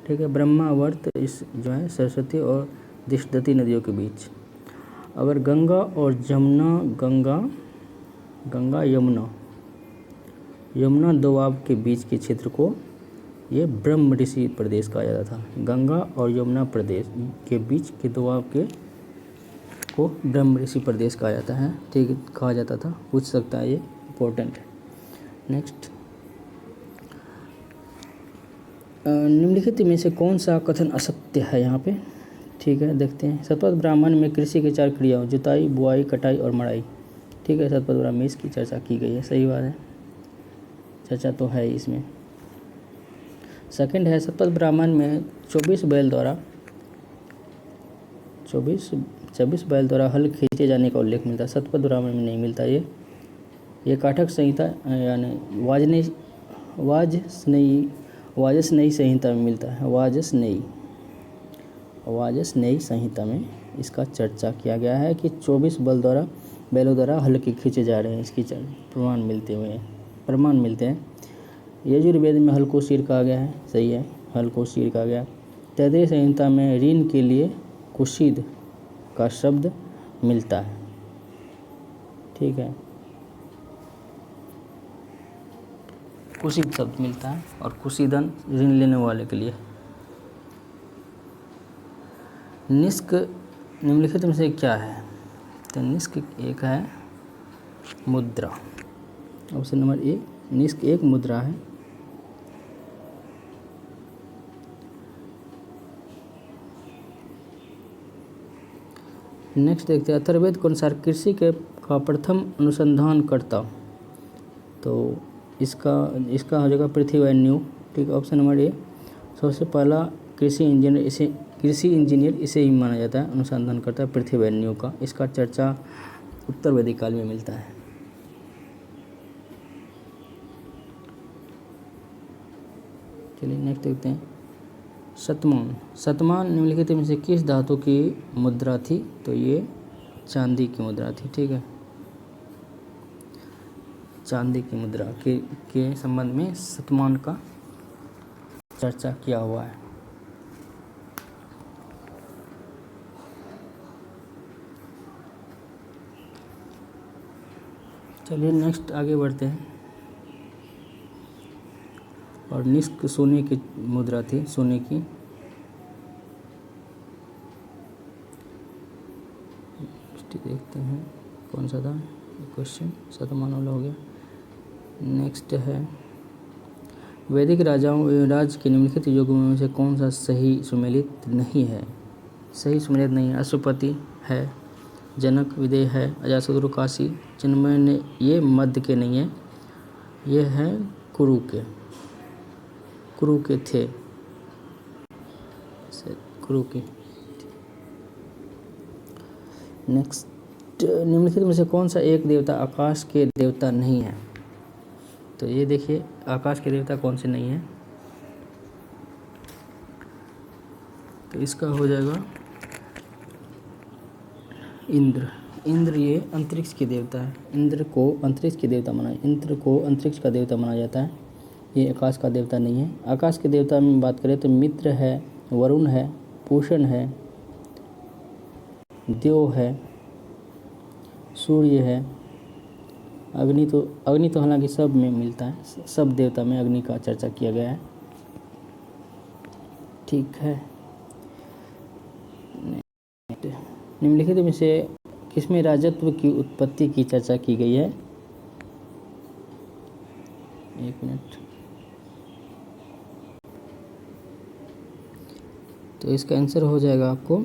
ठीक है, ब्रह्मावर्त इस जो है सरस्वती और दृष्टिदती नदियों के बीच। अगर गंगा और जमुना, गंगा यमुना दोआब के बीच के क्षेत्र को ये ब्रह्म ऋषि प्रदेश कहा जाता था। गंगा और यमुना प्रदेश के बीच के दोआब के को ब्रह्म ऋषि प्रदेश कहा जाता है। ठीक है, कहा जाता था, पूछ सकता है, ये इम्पोर्टेंट है। नेक्स्ट, निम्नलिखित में से कौन सा कथन असत्य है यहाँ पे? ठीक है, देखते हैं। शतपथ ब्राह्मण में कृषि की 4 क्रियाओं जुताई, बुआई, कटाई और मड़ाई। ठीक है, शतपथ ब्राह्मण में इसकी चर्चा की गई है, सही बात है, चर्चा तो है इसमें। सेकंड है, शतपथ ब्राह्मण में 24 बैल द्वारा हल खींचे जाने का उल्लेख मिलता है। शतपथ ब्राह्मण में नहीं मिलता ये काठक संहिता यानी वाजसनेयी संहिता में मिलता है। वाजसनेयी संहिता में इसका चर्चा किया गया है कि 24 बैलों द्वारा हल के खींचे जा रहे हैं, इसकी प्रमाण मिलते हैं। यजुर्वेद में हल को शीर कहा गया है, सही है, हल को शीर कहा गया। तैतरीय संहिता में ऋण के लिए कुशीद का शब्द मिलता है। ठीक है, कुशीद शब्द मिलता है और कुशीदन ऋण लेने वाले के लिए। निष्क निम्नलिखित में से क्या है? तो निष्क एक है मुद्रा, ऑप्शन नंबर ए, निष्क एक मुद्रा है। नेक्स्ट देखते हैं, अथर्ववेद के अनुसार कृषि का प्रथम अनुसंधानकर्ता, तो इसका हो जाएगा पृथ्वीन्यू। ठीक है, ऑप्शन नंबर ए, सबसे पहला कृषि इंजीनियर इसे ही माना जाता है अनुसंधानकर्ता, पृथ्वीन्यू का। इसका चर्चा उत्तर वैदिक काल में मिलता है। चलिए नेक्स्ट देखते हैं, शतमान निम्नलिखित में से किस धातु की मुद्रा थी? तो ये चांदी की मुद्रा थी। ठीक है, चांदी की मुद्रा के संबंध में शतमान का चर्चा किया हुआ है। चलिए नेक्स्ट आगे बढ़ते हैं। और निष्क सोने की मुद्रा थी, सोने की। देखते हैं कौन सा था क्वेश्चन, शतमान वाला हो गया। नेक्स्ट है, वैदिक राज के निम्नलिखित युगों में से कौन सा सही सुमेलित नहीं है? सही सुमेलित नहीं है, अश्वपति है, जनक, विदेह है, अजातशत्रु, काशी, चिन्मय ने, ये मध्य के नहीं है, ये है कुरु के थे, कुरु के। नेक्स्ट, निम्नलिखित में से कौन सा एक देवता आकाश के देवता नहीं है? तो ये देखिए, आकाश के देवता कौन से नहीं है? तो इसका हो जाएगा इंद्र ये अंतरिक्ष के देवता है। इंद्र को अंतरिक्ष का देवता माना जाता है। ये आकाश का देवता नहीं है। आकाश के देवता में बात करें तो मित्र है, वरुण है, पूषण है, देव है, सूर्य है, अग्नि तो हालांकि सब में मिलता है, सब देवता में अग्नि का चर्चा किया गया है। ठीक है, निम्नलिखित में से किसमें राजत्व की उत्पत्ति की चर्चा की गई है? एक मिनट, तो इसका आंसर हो जाएगा आपको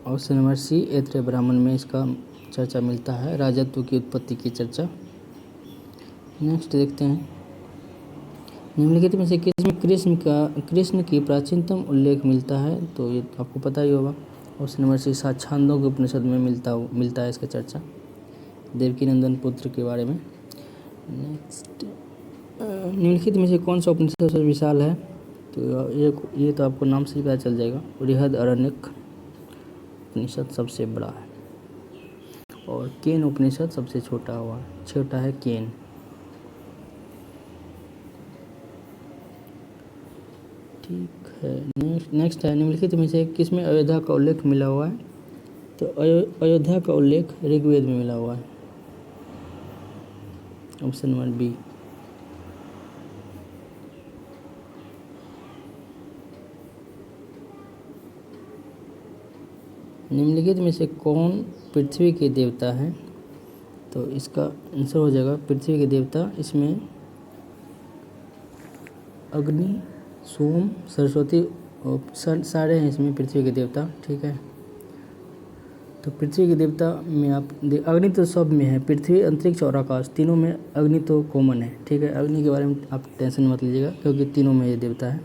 ऑप्शन नंबर सी, ऐत्रेय ब्राह्मण में इसका चर्चा मिलता है, राजत्व की उत्पत्ति की चर्चा। नेक्स्ट देखते हैं, निम्नलिखित में से किसमें कृष्ण की प्राचीनतम उल्लेख मिलता है? तो ये आपको पता ही होगा। ऑप्शन नंबर सी, छांदोग्य उपनिषद में मिलता है इसका चर्चा, देवकी नंदन पुत्र के बारे में। नेक्स्ट, निम्नलिखित में से कौन सा उपनिषद सबसे विशाल है? तो ये तो आपको नाम से ही पता चल जाएगा, बृहद अरण्यक उपनिषद सबसे बड़ा है और केन उपनिषद सबसे छोटा है केन। ठीक है, नेक्स्ट है, निम्नलिखित में से किसमें अयोध्या का उल्लेख मिला हुआ है? तो अयोध्या का उल्लेख ऋग्वेद में मिला हुआ है, ऑप्शन नंबर बी। निम्नलिखित में से कौन पृथ्वी के देवता है? तो इसका आंसर हो जाएगा पृथ्वी के देवता। इसमें अग्नि, सोम, सरस्वती और सारे हैं इसमें पृथ्वी के देवता। ठीक है, तो पृथ्वी के देवता में आप अग्नि तो सब में है, पृथ्वी, अंतरिक्ष और आकाश तीनों में अग्नि तो कॉमन है। ठीक है, अग्नि के बारे में आप टेंशन मत लीजिएगा क्योंकि तीनों में ये देवता है।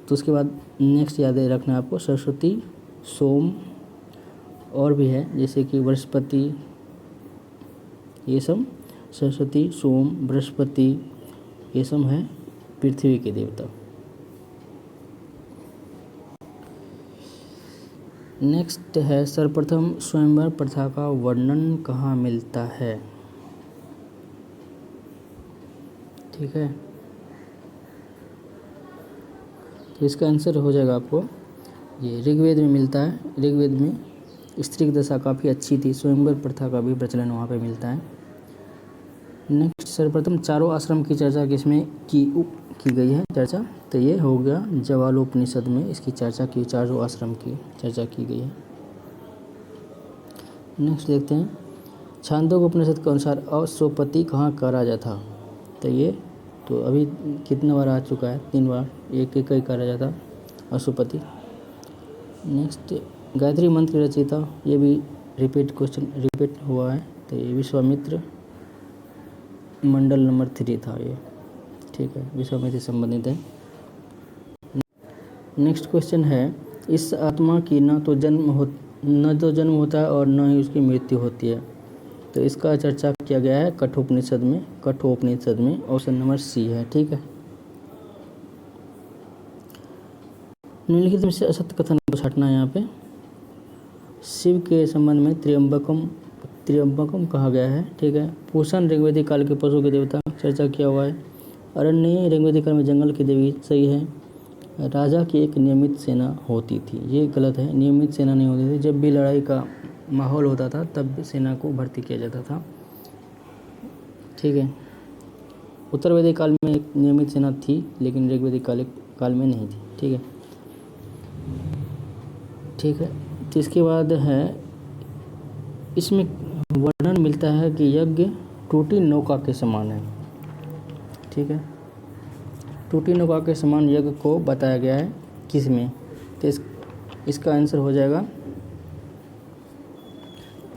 तो उसके बाद नेक्स्ट याद रखना है आपको, सरस्वती, सोम और भी है जैसे कि बृहस्पति, ये सब सरस्वती, सोम, बृहस्पति ये सब है पृथ्वी के देवता। नेक्स्ट है, सर्वप्रथम स्वयंवर प्रथा का वर्णन कहाँ मिलता है? ठीक है, तो इसका आंसर हो जाएगा आपको ये ऋग्वेद में मिलता है। ऋग्वेद में स्त्री की दशा काफ़ी अच्छी थी, स्वयंवर प्रथा का भी प्रचलन वहाँ पे मिलता है। नेक्स्ट, सर्वप्रथम चारों आश्रम की चर्चा किसमें की गई है चर्चा? तो ये हो गया जवालोपनिषद में इसकी चर्चा की, चारों आश्रम की चर्चा की गई है। नेक्स्ट देखते हैं, छांदोग्य उपनिषद के अनुसार अश्वपति कहाँ का राजा था? तो ये तो अभी कितने बार आ चुका है, 3 बार, एक का राजा था अश्वपति। नेक्स्ट, गायत्री मंत्र की रचयिता, ये भी रिपीट हुआ है, तो ये विश्वामित्र, मंडल नंबर 3 था ये। ठीक है, विश्वामित्र से संबंधित है। नेक्स्ट क्वेश्चन है, इस आत्मा की न तो जन्म होता है और न ही उसकी मृत्यु होती है, तो इसका चर्चा किया गया है कठोपनिषद में, ऑप्शन नंबर सी है। ठीक है, निम्नलिखित में से असत्य कथन को छांटना है यहाँ पे। शिव के संबंध में त्र्यंबकम कहा गया है। ठीक है, पूषण ऋग्वेदिक काल के पशु के देवता चर्चा किया हुआ है। अरण्य ऋग्वेदिक काल में जंगल की देवी, सही है। राजा की एक नियमित सेना होती थी, ये गलत है, नियमित सेना नहीं होती थी, जब भी लड़ाई का माहौल होता था तब सेना को भर्ती किया जाता था। ठीक है, उत्तर वैदिक काल में एक नियमित सेना थी लेकिन ऋग्वेदिक काल में नहीं थी। ठीक है, तो इसके बाद है, इसमें वर्णन मिलता है कि यज्ञ टूटी नौका के समान है। ठीक है, टूटी नौका के समान यज्ञ को बताया गया है किसमें? तो इसका आंसर हो जाएगा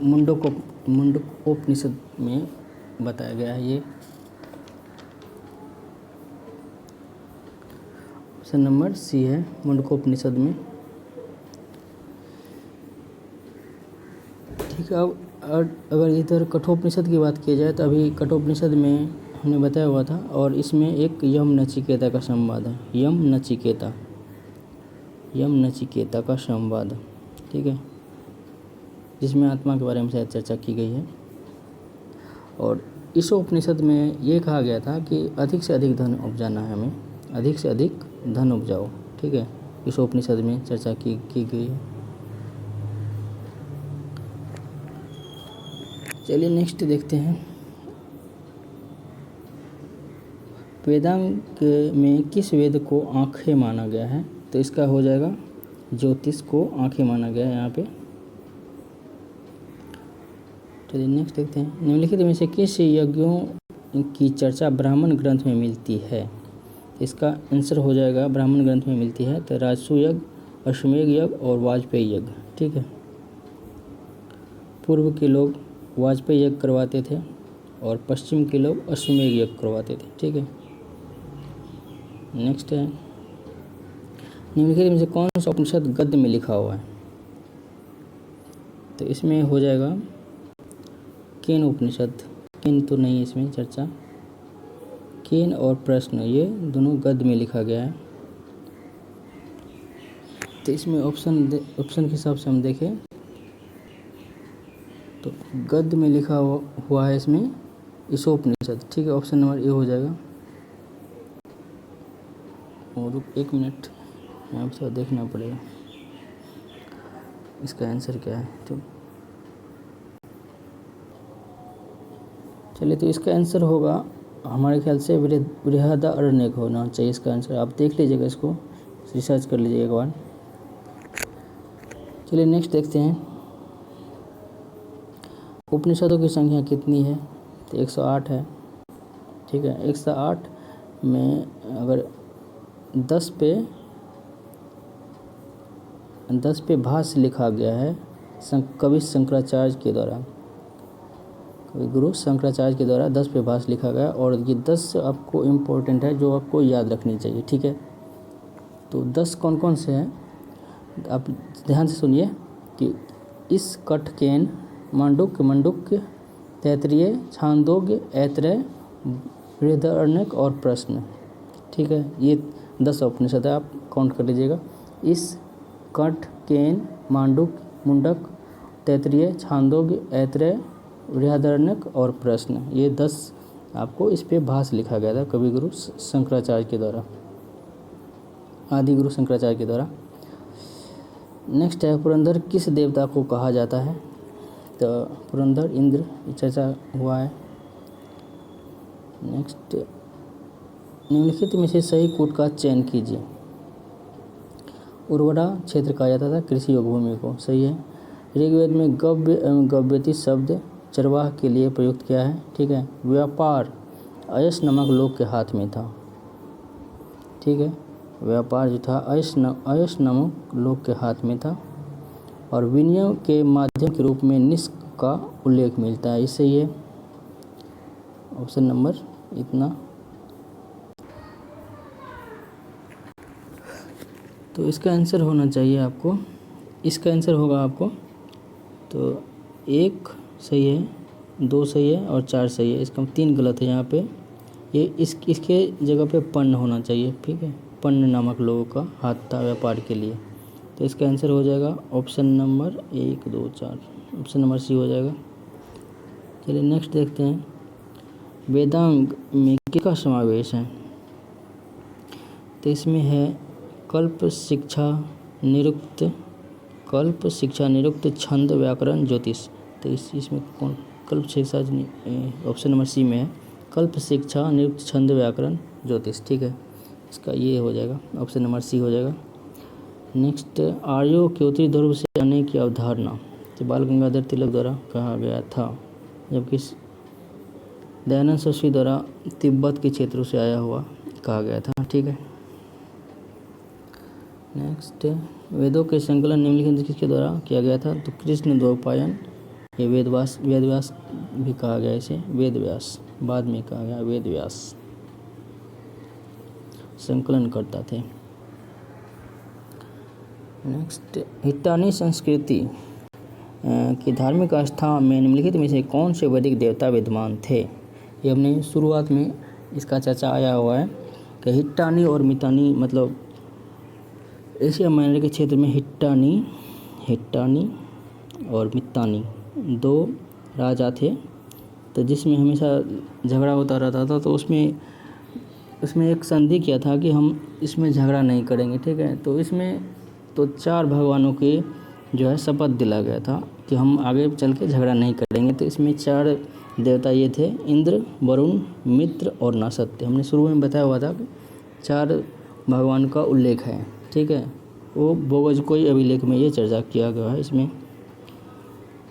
मुंडकोपनिषद में बताया गया है ये, ऑप्शन नंबर सी है, मुंडकोपनिषद में। ठीक है, अब अगर इधर कठोपनिषद की बात की जाए तो अभी कठोपनिषद में हमने बताया हुआ था और इसमें एक यम नचिकेता का संवाद है, यम नचिकेता का संवाद। ठीक है, जिसमें आत्मा के बारे में शायद चर्चा की गई है और इस उपनिषद में ये कहा गया था कि अधिक से अधिक धन उपजाना है, हमें अधिक से अधिक धन उपजाओ। ठीक है, इस उपनिषद में चर्चा की गई है। चलिए नेक्स्ट देखते हैं, वेदांग में किस वेद को आँखें माना गया है? तो इसका हो जाएगा ज्योतिष को आँखें माना गया है यहाँ पे। चलिए नेक्स्ट देखते हैं, निम्नलिखित में से किस यज्ञों की चर्चा ब्राह्मण ग्रंथ में मिलती है? इसका आंसर हो जाएगा ब्राह्मण ग्रंथ में मिलती है, तो राजसु यज्ञ, अश्वमेध यज्ञ और वाजपेयी यज्ञ। ठीक है, पूर्व के लोग वाजपेयी यज्ञ करवाते थे और पश्चिम के लोग अश्वमेध यज्ञ करवाते थे। ठीक है, नेक्स्ट है निम्नलिखित में से कौन सा उपनिषद गद्य में लिखा हुआ है? तो इसमें हो जाएगा केन उपनिषद। केन तो नहीं है इसमें चर्चा। केन और प्रश्न ये दोनों गद्य में लिखा गया है। तो इसमें ऑप्शन के हिसाब से हम देखें तो गद्य में लिखा हुआ है इसमें ईशोपनिषद। ठीक है, ऑप्शन नंबर ए हो जाएगा। और 1 मिनट यहाँ पर देखना पड़ेगा इसका आंसर क्या है। तो चलिए, तो इसका आंसर होगा हमारे ख्याल से बृहदारण्यक होना चाहिए इसका आंसर। आप देख लीजिएगा, इसको रिसर्च कर लीजिएगा एक बार। चलिए नेक्स्ट देखते हैं उपनिषदों की संख्या कितनी है। तो 108 है। ठीक है, 108 में अगर 10 पे भाष्य लिखा गया है कवि शंकराचार्य के द्वारा। कवि गुरु शंकराचार्य के द्वारा 10 पे भाष्य लिखा गया, और ये 10 आपको इम्पोर्टेंट है जो आपको याद रखनी चाहिए। ठीक है, तो 10 कौन कौन से हैं आप ध्यान से सुनिए कि इस कठकेन मंडुक्य तैतरीय छांदोग्य ऐतरेय बृहदारण्यक और प्रश्न। ठीक है, ये 10 उपनिषद है, आप काउंट कर लीजिएगा। इस कठ केन मुंडक तैतरीय छांदोग्य ऐतरेय बृहदारण्यक और प्रश्न, ये 10 आपको इस पे भाष्य लिखा गया था कवि गुरु शंकराचार्य के द्वारा, आदि गुरु शंकराचार्य के द्वारा। नेक्स्ट है पुरंदर किस देवता को कहा जाता है? तो पुरंदर इंद्र, चर्चा हुआ है। नेक्स्ट निम्नलिखित में से सही कूट का चयन कीजिए। उर्वरा क्षेत्र कहा जाता था कृषि योग भूमि को, सही है। ऋग्वेद में गव्य एवं गव्यति शब्द चरवाह के लिए प्रयुक्त किया है। ठीक है, व्यापार अयस नामक लोग के हाथ में था। ठीक है, व्यापार जो था अयस नामक लोग के हाथ में था, और विनिमय के माध्यम के रूप में निष्क का उल्लेख मिलता है। इससे ये ऑप्शन नंबर इतना। तो इसका आंसर होना चाहिए आपको, इसका आंसर होगा आपको तो 1 सही है, 2 सही है और 4 सही है। इसका 3 गलत है यहाँ पे। ये इसके जगह पे पन्न होना चाहिए। ठीक है, पन्न नामक लोगों का हाथ था व्यापार के लिए। तो इसका आंसर हो जाएगा option number 1, 2, 4, option number C हो जाएगा। चलिए नेक्स्ट देखते हैं वेदांग में किसका समावेश है? तो इसमें है कल्प शिक्षा निरुक्त छंद व्याकरण ज्योतिष। तो इसमें कौन कल्प शिक्षा ऑप्शन नंबर सी में है कल्प शिक्षा निरुक्त छंद व्याकरण ज्योतिष। ठीक है, इसका ये हो जाएगा ऑप्शन नंबर सी हो जाएगा। नेक्स्ट आर्यों के उत्तरी ध्रुव से आने की अवधारणा तो बाल गंगाधर तिलक द्वारा कहा गया था, जबकि दयानंद सरस्वती द्वारा तिब्बत के क्षेत्रों से आया हुआ कहा गया था। ठीक है, नेक्स्ट वेदों के संकलन निम्नलिखित किसके द्वारा किया गया था? तो कृष्ण द्वैपायन, ये वेदव्यास भी कहा गया इसे, वेदव्यास बाद में कहा गया, वेदव्यास संकलन करता थे। नेक्स्ट हिट्टानी संस्कृति की धार्मिक आस्था में निम्नलिखित में से कौन से वैदिक देवता विद्यमान थे? ये हमने शुरुआत में इसका चर्चा आया हुआ है कि हिट्टानी और मितानी, मतलब एशिया माइनर के क्षेत्र में हिट्टानी और मितानी 2 राजा थे। तो जिसमें हमेशा झगड़ा होता रहता था, तो उसमें एक संधि किया था कि हम इसमें झगड़ा नहीं करेंगे। ठीक है, तो इसमें तो 4 भगवानों के जो है शपथ दिला गया था कि हम आगे चल के झगड़ा नहीं करेंगे। तो इसमें 4 देवता ये थे इंद्र, वरुण, मित्र और नसत्य। हमने शुरू में बताया हुआ था कि 4 भगवान का उल्लेख है। ठीक है, वो बोगज कोई अभिलेख में ये चर्चा किया गया है इसमें।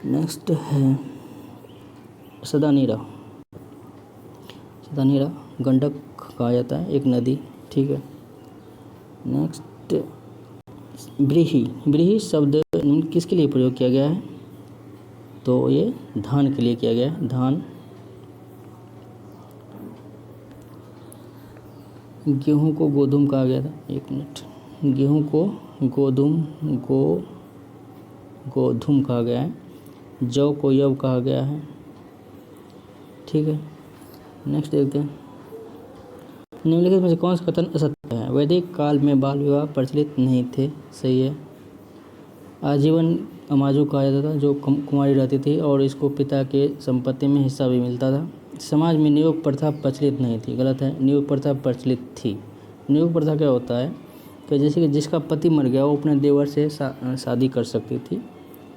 नेक्स्ट है सदानीरा गंडक कहा जाता है, एक नदी। ठीक है, नेक्स्ट व्रीहि शब्द किसके लिए प्रयोग किया गया है? तो ये धान के लिए किया गया है, धान। गेहूँ को गोधूम कहा गया था, 1 मिनट, गेहूँ को गोधूम कहा गया है, जौ को यव कहा गया है, ठीक है। नेक्स्ट देखते हैं, निम्नलिखित में से कौन सा कथन असत्य है? वैदिक काल में बाल विवाह प्रचलित नहीं थे, सही है। आजीवन अमाजू कहा जाता था जो कुंवारी रहती थी और इसको पिता के संपत्ति में हिस्सा भी मिलता था। समाज में नियोग प्रथा प्रचलित नहीं थी, गलत है, नियोग प्रथा प्रचलित थी। नियोग प्रथा क्या होता है कि जैसे कि जिसका पति मर गया वो अपने देवर से शादी कर सकती थी,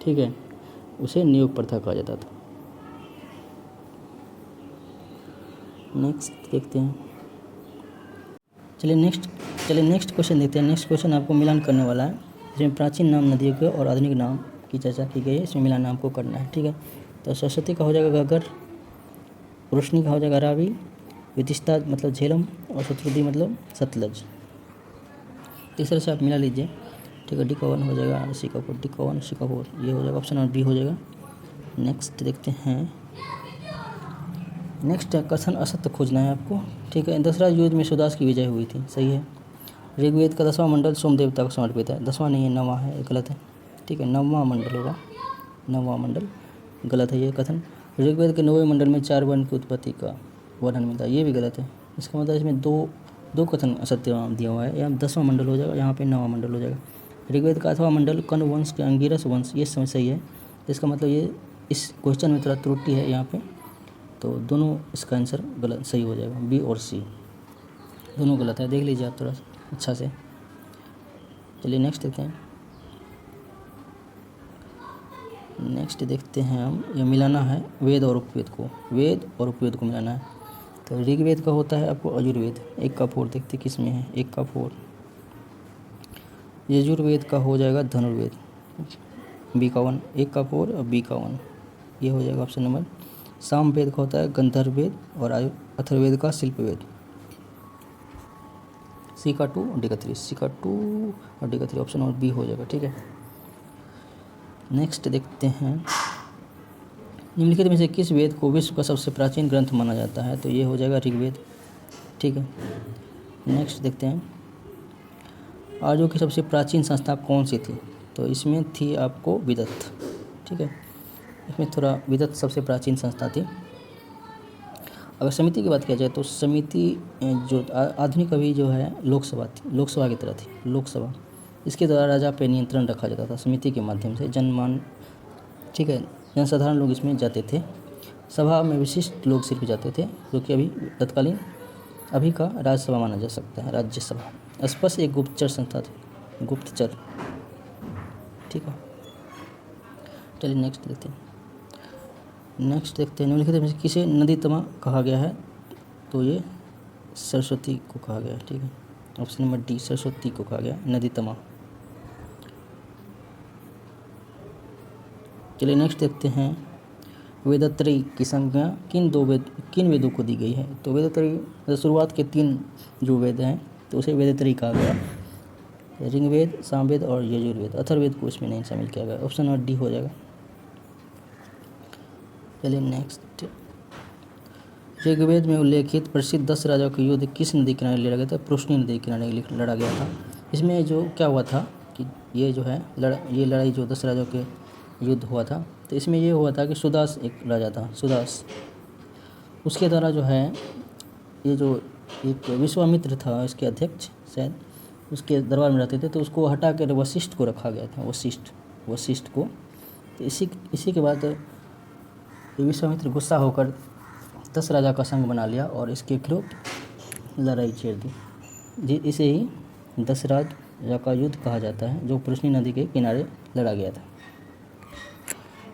ठीक है, उसे नियोग प्रथा कहा जाता था। नेक्स्ट देखते हैं, चलिए नेक्स्ट क्वेश्चन देखते हैं। नेक्स्ट क्वेश्चन आपको मिलान करने वाला है, जिसमें प्राचीन नाम नदियों के और आधुनिक नाम की चर्चा की गई है, इसमें मिलान आपको करना है, ठीक है। तो सरस्वती का हो जाएगा घग्गर, रोशनी का हो जाएगा रावी, विदिशा मतलब झेलम और शत्रुदी मतलब सतलज। इस तरह से आप मिला लीजिए, ठीक है। डी1 हो जाएगा सी4, डी1 सी4, ये हो जाएगा ऑप्शन और बी हो जाएगा। नेक्स्ट देखते हैं, नेक्स्ट कथन असत्य खोजना है आपको, ठीक है। दशरथ युद्ध में सुदास की विजय हुई थी, सही है। ऋग्वेद का 10वां मंडल सोम देवता को समर्पित है, 10वां नहीं है, 9वां है, गलत है, ठीक है। 9वां मंडल होगा, 9वां मंडल, गलत है ये कथन। ऋग्वेद के 9वें मंडल में 4 वर्ण की उत्पत्ति का वर्णन मिलता है, ये भी गलत है। इसका मतलब इसमें दो कथन असत्य दिया हुआ है, यहाँ 10वां मंडल हो जाएगा, यहाँ पे 9वां मंडल हो जाएगा। ऋग्वेद का 8वां मंडल कर्ण वंश के अंगिरस वंश, ये समय सही है। इसका मतलब ये इस क्वेश्चन में थोड़ा त्रुटि है यहाँ पे, तो दोनों इसका आंसर गलत सही हो जाएगा, बी और सी दोनों गलत है, देख लीजिए आप थोड़ा अच्छा से। चलिए नेक्स्ट देखते हैं, नेक्स्ट देखते हैं हम, ये मिलाना है वेद और उपवेद को मिलाना है। तो ऋग्वेद का होता है आपको यजुर्वेद, 1 का 4 देखते किस में है, 1 का 4। यजुर्वेद का हो जाएगा धनुर्वेद, बी का 1, 1 का 4 और बी का 1, ये हो जाएगा ऑप्शन नंबर। सामवेद का होता है गंधर्ववेद और अथर्ववेद का शिल्पवेद, सी का 2 और डी का 3, सी का 2 और डी का 3, ऑप्शन और बी हो जाएगा, ठीक है। नेक्स्ट देखते हैं, निम्नलिखित में से किस वेद को विश्व का सबसे प्राचीन ग्रंथ माना जाता है? तो ये हो जाएगा ऋग्वेद, ठीक है। नेक्स्ट देखते हैं, आर्यों की सबसे प्राचीन संस्था कौन सी थी? तो इसमें थी आपको विदत, ठीक है, इसमें थोड़ा विदत सबसे प्राचीन संस्था थी। अगर समिति की बात किया जाए तो समिति जो आधुनिक अभी जो है लोकसभा थी, लोकसभा की तरह थी, लोकसभा, इसके द्वारा राजा पे नियंत्रण रखा जाता था समिति के माध्यम से, जनमान, ठीक है, जनसाधारण लोग इसमें जाते थे। सभा में विशिष्ट लोग सिर्फ जाते थे, जो कि अभी तत्कालीन अभी का राज्यसभा माना जा सकता है, राज्यसभा। स्पष्ट एक गुप्तचर संस्था थी, गुप्तचर, ठीक है। चलिए नेक्स्ट देखते हैं, निम्नलिखित में से किसे नदीतमा कहा गया है? तो ये सरस्वती को कहा गया है, ठीक है, ऑप्शन नंबर डी, सरस्वती को कहा गया नदीतमा। चलिए नेक्स्ट देखते हैं, वेदत्रयी की संज्ञा किन वेदों को दी गई है? तो वेदत्रयी शुरुआत के 3 जो वेद हैं तो उसे वेदत्रयी कहा गया, ऋग्वेद, सामवेद और यजुर्वेद। अथर्ववेद को इसमें नहीं शामिल किया गया, ऑप्शन नंबर डी हो जाएगा। चलिए नेक्स्ट, ऋग्वेद में उल्लेखित प्रसिद्ध 10 राजाओं का युद्ध किस नदी किनारे लड़ा गया था? प्रोशनी नदी किनारे लड़ा गया था। इसमें जो क्या हुआ था कि ये जो है ये लड़ाई जो 10 राजाओं के युद्ध हुआ था, तो इसमें ये हुआ था कि सुदास एक राजा था, सुदास, उसके द्वारा जो है ये जो एक विश्वामित्र था इसके अध्यक्ष शायद, उसके दरबार में रहते थे, तो उसको हटा कर वशिष्ठ को रखा गया था, वशिष्ठ को। तो इसी के बाद विश्वामित्र गुस्सा होकर 10 राजा का संघ बना लिया और इसके विरुद्ध लड़ाई छेड़ दी, इसे ही 10 राजा का युद्ध कहा जाता है, जो पुरुषनी नदी के किनारे लड़ा गया था।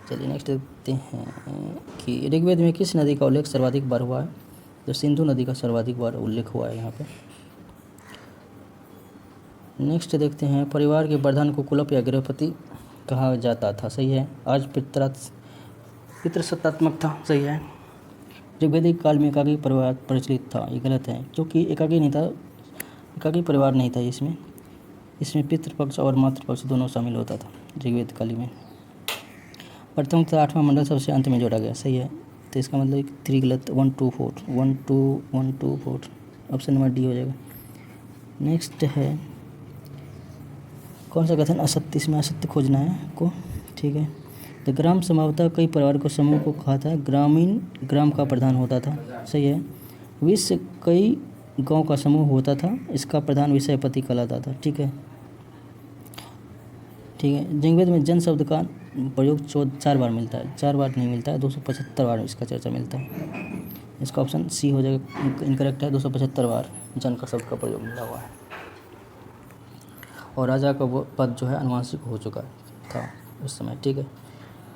चलिए नेक्स्ट देखते हैं कि ऋग्वेद में किस नदी का उल्लेख सर्वाधिक बार हुआ है? तो सिंधु नदी का सर्वाधिक बार उल्लेख हुआ है यहाँ पे। नेक्स्ट देखते हैं, परिवार के प्रधान को कुलप या गृहपति कहा जाता था, सही है। आज पितृसत्तात्मक था, सही है। ऋग्वैदिक काल में एकाकी परिवार प्रचलित था, ये गलत है, क्योंकि एकाकी नहीं था, एकाकी परिवार नहीं था इसमें पितृपक्ष और मातृपक्ष दोनों शामिल होता था ऋग्वेद काल में। प्रथम तथा 8वां मंडल सबसे अंत में जोड़ा गया, सही है। तो इसका मतलब 3 गलत, 1 2 4, 1 2 1 2 4, ऑप्शन नंबर डी हो जाएगा। नेक्स्ट है कौन सा कथन असत्य, इसमें असत्य खोजना है आपको, ठीक है। द ग्राम संभवतः कई परिवार को समूह को कहा था, ग्रामीण ग्राम का प्रधान होता था, सही है। विश्व कई गांव का समूह होता था, इसका प्रधान विषयपति कहलाता था, ठीक है। ठीक है, ऋग्वेद में जन शब्द का प्रयोग 4 बार मिलता है, 4 बार नहीं मिलता है, 275 बार इसका चर्चा मिलता है। इसका ऑप्शन सी हो जाएगा, इनकरेक्ट है, 275 बार जन का शब्द का प्रयोग मिला हुआ है। और राजा का वो पद जो है अनुवांशिक हो चुका था उस समय, ठीक है।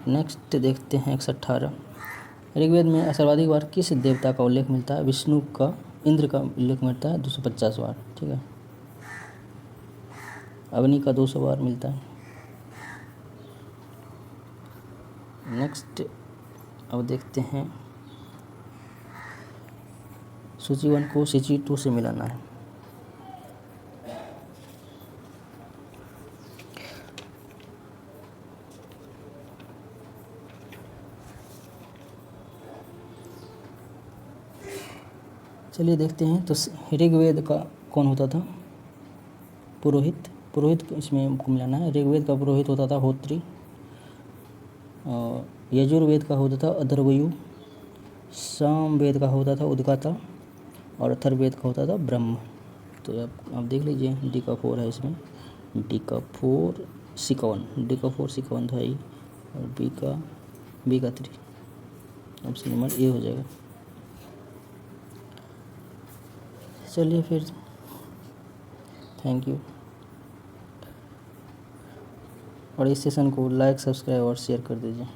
नेक्स्ट देखते हैं 118। ऋग्वेद में सर्वाधिक बार किस देवता का उल्लेख मिलता है? विष्णु का, इंद्र का उल्लेख मिलता है 250 बार, ठीक है। अग्नि का 200 बार मिलता है। नेक्स्ट अब देखते हैं सूची 1 को सूची 2 से मिलाना है। चलिए देखते हैं। तो ऋग्वेद का कौन होता था? पुरोहित। पुरोहित इसमें हमको मिलाना है। ऋग्वेद का पुरोहित होता था होत्री, यजुर्वेद का होता था अथर्वयु, सामवेद का होता था उद्गाता, और अथर्ववेद का होता था ब्रह्म। तो आप देख लीजिए, डी का 4 है इसमें, डी का 4 सिकवन, डी का 4 सिकवन था ये, और बी का 3, ऑप्शन नंबर ए हो जाएगा। चलिए फिर, थैंक यू। और इस सेशन को लाइक, सब्सक्राइब और शेयर कर दीजिए।